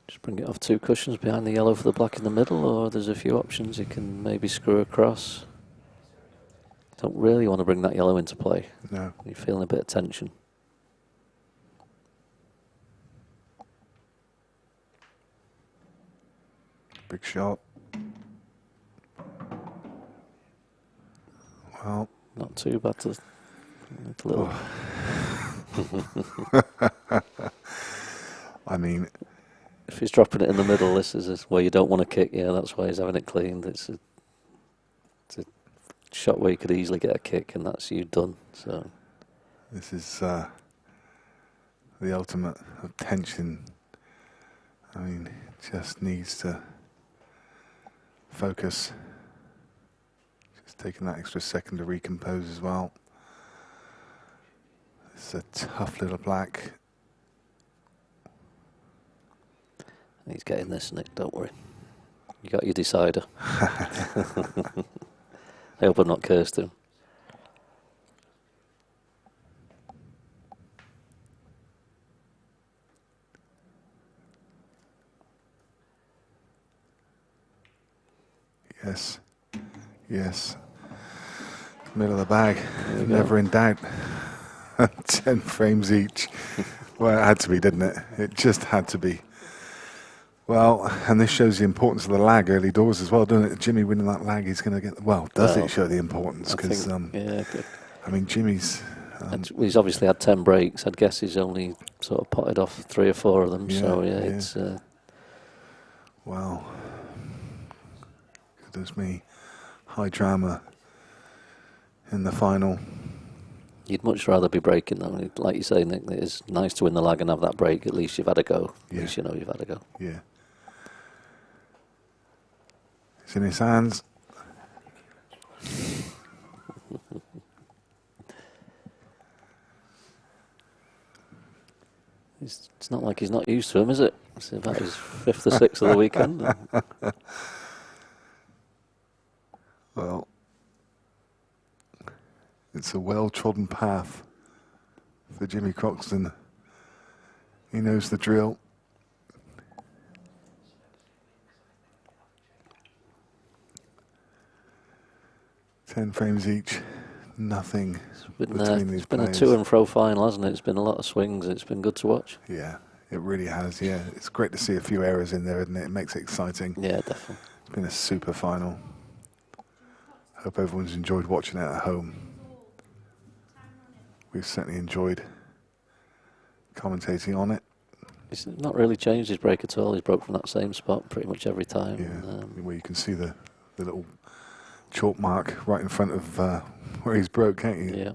Just bring it off 2 cushions behind the yellow for the black in the middle, or there's a few options. You can maybe screw across. Don't really want to bring that yellow into play. No. You're feeling a bit of tension. Big shot. Well. Not too bad to... A little. Oh. I mean... If he's dropping it in the middle, this is where you don't want to kick. Yeah, that's why he's having it cleaned. It's a shot where you could easily get a kick, and that's you done. So this is the ultimate of tension. I mean, just needs to focus. Just taking that extra second to recompose as well. It's a tough little black. he's getting this, Nick. Don't worry. You got your decider. I hope I'm not cursed him. Yes. Yes. Middle of the bag. Never in doubt. 10 frames each. Well, it had to be, didn't it? It just had to be. Well, and this shows the importance of the lag early doors as well, doesn't it? Jimmy winning that lag, he's going to get... Well, does it show the importance? Because, yeah, I mean, Jimmy's... he's obviously had 10 breaks. I'd guess he's only sort of potted off 3 or 4 of them. Yeah, so, yeah, yeah. it's... Wow. Goodness me. High drama in the final. You'd much rather be breaking, though. Like you say, Nick, it's nice to win the lag and have that break. At least you've had a go. Yeah. At least you know you've had a go. Yeah. It's in his hands. It's not like he's not used to him, is it? It's about his 5th or 6th of the weekend. Well, it's a well-trodden path for Jimmy Croxton. He knows the drill. Ten frames each, nothing between these It's been players. a to and fro final, hasn't it? It's been a lot of swings. It's been good to watch. Yeah, it really has, yeah. It's great to see a few errors in there, isn't it? It makes it exciting. Yeah, definitely. It's been a super final. Hope everyone's enjoyed watching it at home. We've certainly enjoyed commentating on it. He's not really changed his break at all. He's broke from that same spot pretty much every time. Yeah, where you can see the little chalk mark right in front of where he's broke, can't you? Yeah.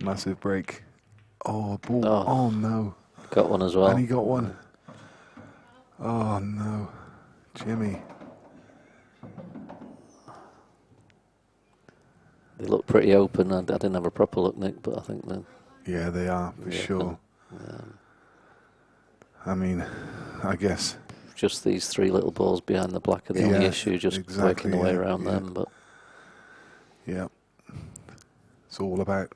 Massive break. Oh, ball. Oh. Oh, no. Got one as well. And he got one. Oh, no. Jimmy. They look pretty pretty open. I didn't have a proper look, Nick, but I think that. Yeah, they are, for sure. I mean, I guess. Just these 3 little balls behind the black are the only issue, just working the way around them. But yeah, it's all about.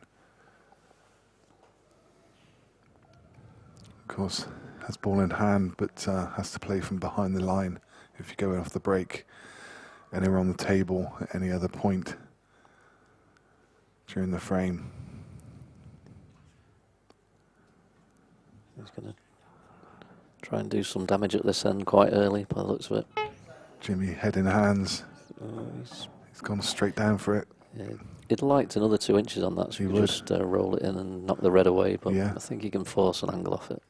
Of course, has ball in hand, but has to play from behind the line if you're going off the break. Anywhere on the table at any other point during the frame. He's going to try and do some damage at this end quite early by the looks of it. Jimmy, head in hands. He's gone straight down for it. Yeah, he'd liked another 2 inches on that, so he could just roll it in and knock the red away, but I think he can force an angle off it.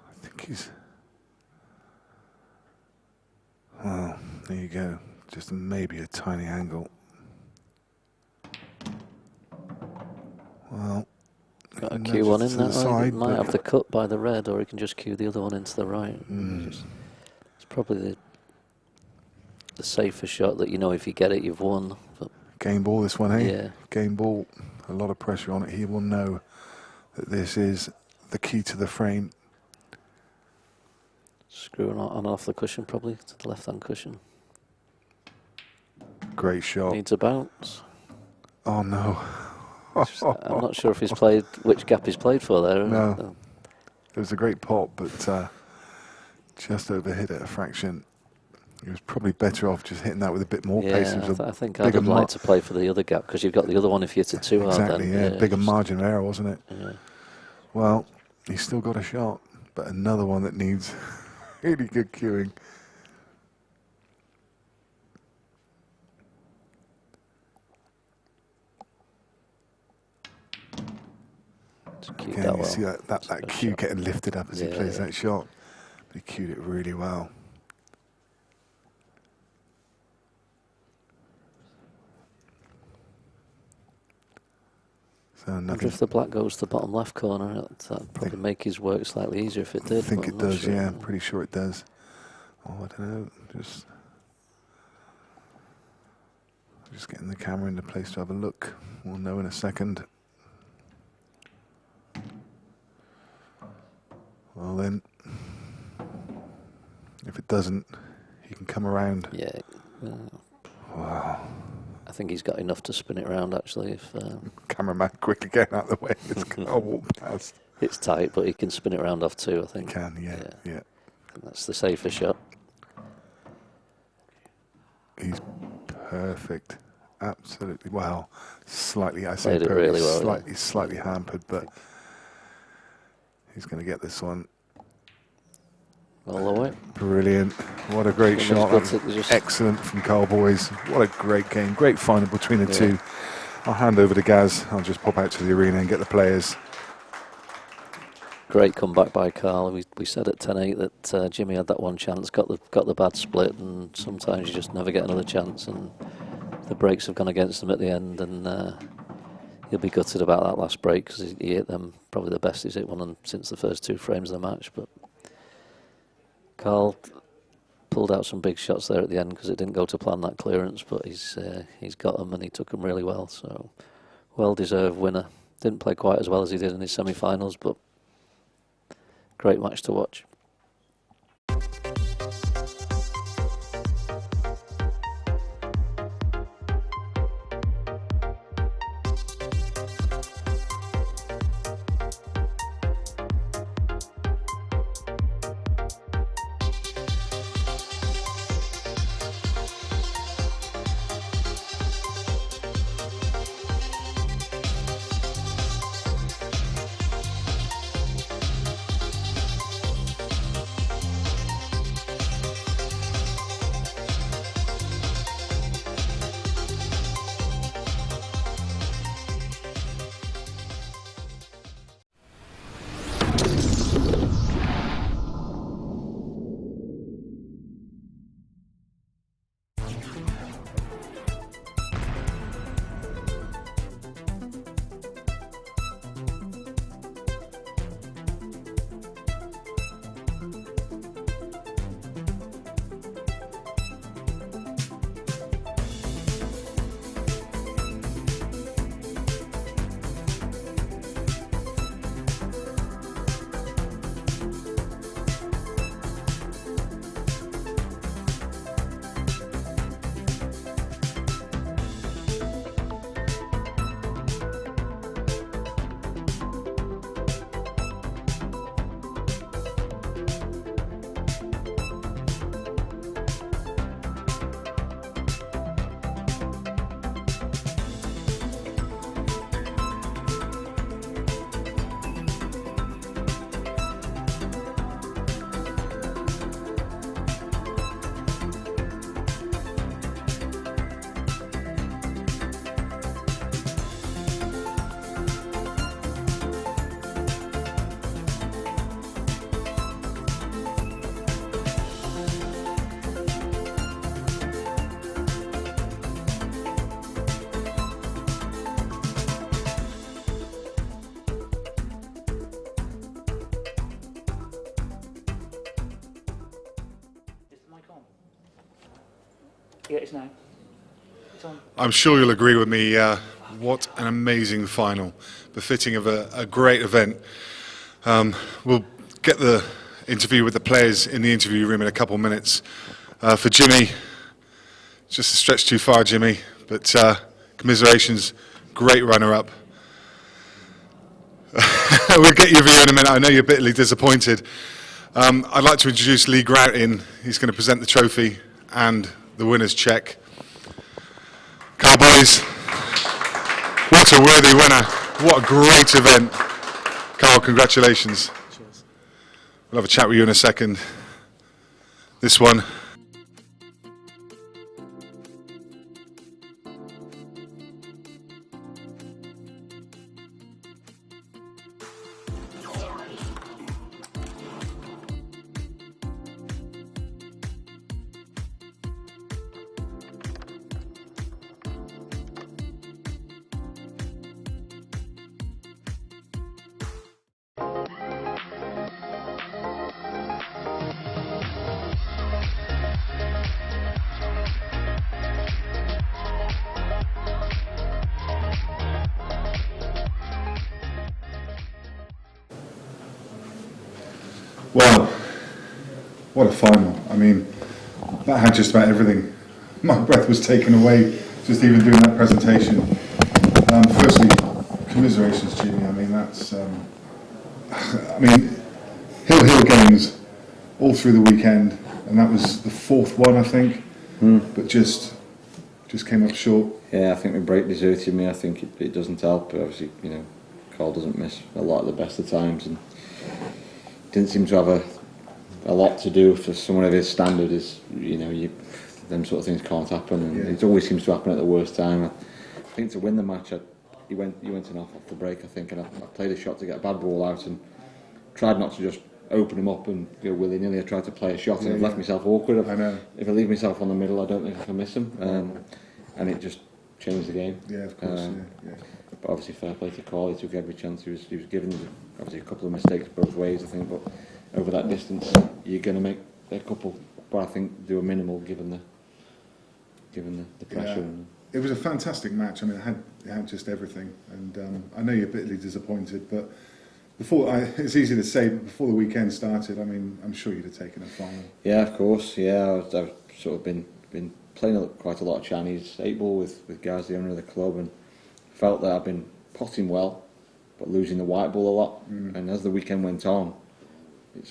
I think he's... Well, there you go. Just maybe a tiny angle. Well, got a cue one in that. He might have the cut by the red, or he can just cue the other one into the right. It's probably the safer shot that, you know, if you get it, you've won. But game ball, this one, eh? Yeah. Game ball. A lot of pressure on it. He will know that this is the key to the frame. Screwing on and off the cushion, probably to the left-hand cushion. Great shot. Needs a bounce. Oh no. I'm not sure if he's played, which gap he's played for there. No. It was a great pot, but just overhit it a fraction. He was probably better off just hitting that with a bit more pace. I think I'd have liked to play for the other gap, because you've got the other one if you hit it too hard. Exactly, then, bigger margin of error, wasn't it? Yeah. Well, he's still got a shot, but another one that needs really good cueing. Again, you see that cue shot getting lifted up as he plays that shot. But he cued it really well. So if the black goes to the bottom left corner, that'd probably make his work slightly easier if it did. I think it does, yeah. I'm pretty sure it does. Oh, I don't know. Just getting the camera into place to have a look. We'll know in a second. Well then, if it doesn't, he can come around. Yeah. Wow. I think he's got enough to spin it around, actually. If cameraman quickly getting out of the way. It's going to walk past. It's tight, but he can spin it around off too, I think. He can, yeah. And that's the safer shot. He's perfect. Absolutely. Well, slightly, I say played it really well. Slightly hampered, but he's going to get this one. All the way. Brilliant. What a great shot. Excellent from Karl, boys. What a great game. Great final between the two. I'll hand over to Gaz. I'll just pop out to the arena and get the players. Great comeback by Karl. We said at 10-8 that Jimmy had that one chance, got the bad split, and sometimes you just never get another chance, and the breaks have gone against him at the end, and he'll be gutted about that last break, because he hit them probably the best he's hit one since the first 2 frames of the match. But Karl pulled out some big shots there at the end, because it didn't go to plan, that clearance, but he's got them, and he took them really well. So well-deserved winner. Didn't play quite as well as he did in his semi-finals, but great match to watch. Yeah, it's now. It's on. I'm sure you'll agree with me. What an amazing final, befitting of a great event. We'll get the interview with the players in the interview room in a couple of minutes. For Jimmy, just a stretch too far, Jimmy, but commiserations, great runner-up. We'll get your view in a minute. I know you're bitterly disappointed. I'd like to introduce Lee Groutin. He's going to present the trophy and the winner's cheque. Karl, boys, what a worthy winner. What a great event. Karl, congratulations. Cheers. We'll have a chat with you in a second. This one. Well, what a final. I mean, that had just about everything. My breath was taken away just even doing that presentation. Firstly, commiserations, Jimmy. I mean, that's... I mean, Hill games all through the weekend, and that was the fourth one, I think, but just came up short. Yeah, I think my break deserted me. I think it doesn't help, but obviously, you know, Karl doesn't miss a lot of the best of times, and didn't seem to have a lot to do for someone of his standard. Is, you know, them sort of things can't happen, and it always seems to happen at the worst time. I think to win the match, he went in off the break, I think, and I played a shot to get a bad ball out and tried not to just open him up and go willy-nilly. I tried to play a shot and I've left myself awkward. I know. If I leave myself on the middle, I don't think I can miss him, and it just changed the game. Yeah, of course. But obviously, fair play to Karl. He took every chance. He was given obviously a couple of mistakes both ways, I think. But over that distance, you're going to make a couple. But I think they were minimal given the pressure. Yeah. It was a fantastic match. I mean, it had just everything. And I know you're bitterly disappointed, but it's easy to say. But before the weekend started, I mean, I'm sure you'd have taken a final. Yeah, of course. Yeah, I've sort of been playing quite a lot of Chinese 8-ball with Gaz, the owner of the club, and felt that I've been potting well, but losing the white ball a lot. And as the weekend went on, it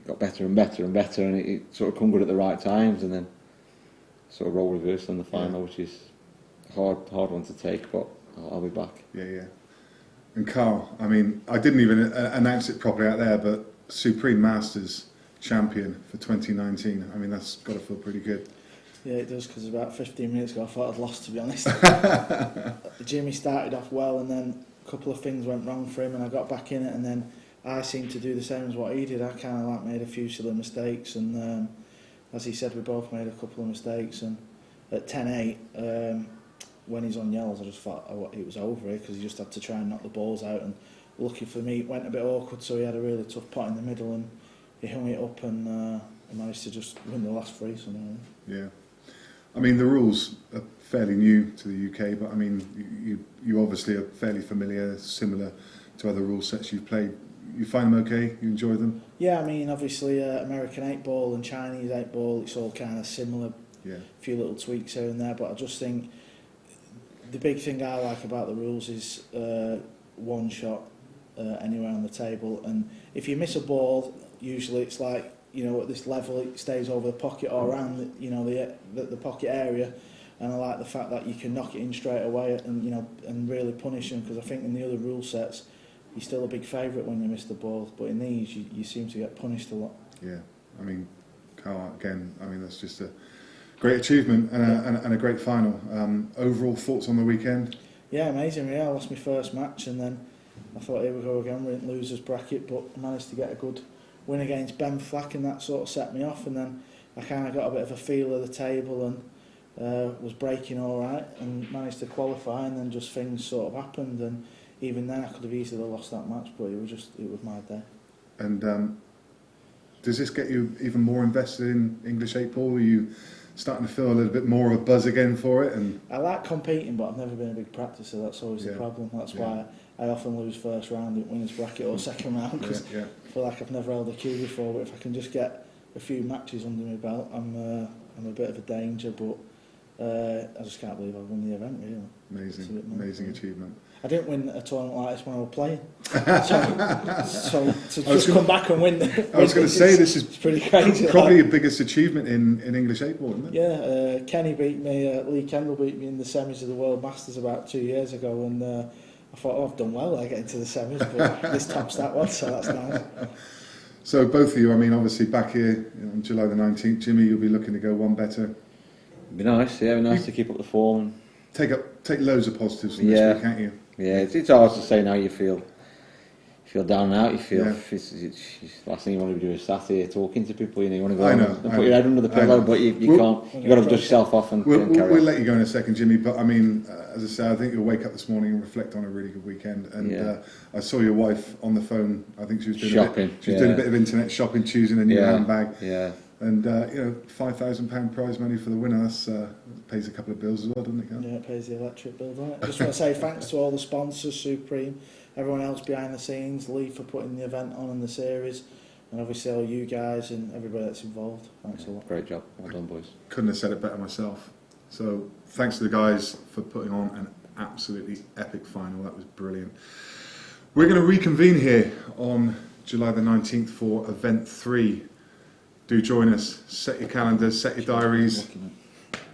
got better and better and better, and it sort of come good at the right times, and then sort of role reversed in the final, which is a hard one to take, but I'll be back. Yeah. And Karl, I mean, I didn't even announce it properly out there, but Supreme Masters champion for 2019. I mean, that's got to feel pretty good. Yeah, it does, because about 15 minutes ago I thought I'd lost, to be honest. Jimmy started off well, and then a couple of things went wrong for him, and I got back in it, and then I seemed to do the same as what he did. I kind of like made a few silly mistakes, and as he said, we both made a couple of mistakes, and at 10-8, when he's on yellows, I just thought it was over here, because he just had to try and knock the balls out, and lucky for me, it went a bit awkward, so he had a really tough pot in the middle, and he hung it up, and managed to just win the last three somehow. Yeah. I mean, the rules are fairly new to the UK, but I mean, you obviously are fairly familiar, similar to other rule sets you've played. You find them okay? You enjoy them? Yeah, I mean, obviously American 8-ball and Chinese 8-ball, it's all kind of similar. Yeah. A few little tweaks here and there, but I just think the big thing I like about the rules is one shot anywhere on the table, and if you miss a ball, usually it's like, you know, at this level it stays over the pocket or around the pocket area, and I like the fact that you can knock it in straight away and really punish them, because I think in the other rule sets you're still a big favourite when you miss the ball, but in these you seem to get punished a lot. Yeah, I mean, Karl, again, I mean, that's just a great achievement and a great final. Overall thoughts on the weekend? Yeah, amazing. Yeah, I lost my first match, and then I thought, here we go again, we're in losers bracket, but I managed to get a good win against Ben Flack, and that sort of set me off, and then I kind of got a bit of a feel of the table and was breaking all right and managed to qualify, and then just things sort of happened, and even then I could have easily lost that match, but it was my day. And does this get you even more invested in English 8-ball? Are you starting to feel a little bit more of a buzz again for it? And I like competing, but I've never been a big practicer. That's always the Yeah. problem. That's Yeah. why I often lose first round in winners bracket or second round, because yeah, I feel like I've never held a cue before. But if I can just get a few matches under my belt, I'm a bit of a danger. But I just can't believe I've won the event. Really, amazing achievement. I didn't win a tournament like this when I was playing. so to just come back and win. I was going to say, this is pretty crazy. probably your biggest achievement in English 8 ball, isn't it? Yeah, Kenny beat me, Lee Kendall beat me in the semis of the World Masters about 2 years ago, and I thought, oh, I've done well, I get into the semis, but this tops that one, so that's nice. So both of you, I mean, obviously back here on July the 19th, Jimmy, you'll be looking to go one better. It'd be nice, yeah, it'd be nice to keep up the form. Take loads of positives from this week, can't you? Yeah, it's hard to say now. You feel down and out. You feel it's last thing you want to do is sat here talking to people. You want to go and put your head under the pillow, but you can't. You've got to dust yourself off and carry on. We'll let you go in a second, Jimmy. But I mean, as I say, I think you'll wake up this morning and reflect on a really good weekend. And I saw your wife on the phone. I think she was doing shopping. She was doing a bit of internet shopping, choosing a new handbag. Yeah. And £5,000 prize money for the winner. That pays a couple of bills as well, doesn't it, Karl? Yeah, it pays the electric bill, doesn't it? I just want to say thanks to all the sponsors, Supreme, everyone else behind the scenes, Lee for putting the event on and the series, and obviously all you guys and everybody that's involved. Thanks a lot. Great job. Well done, boys. Couldn't have said it better myself. So thanks to the guys for putting on an absolutely epic final. That was brilliant. We're going to reconvene here on July the 19th for event 3. Do join us. Set your calendars, set your diaries.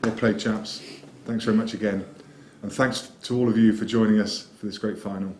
Well played, chaps. Thanks very much again. And thanks to all of you for joining us for this great final.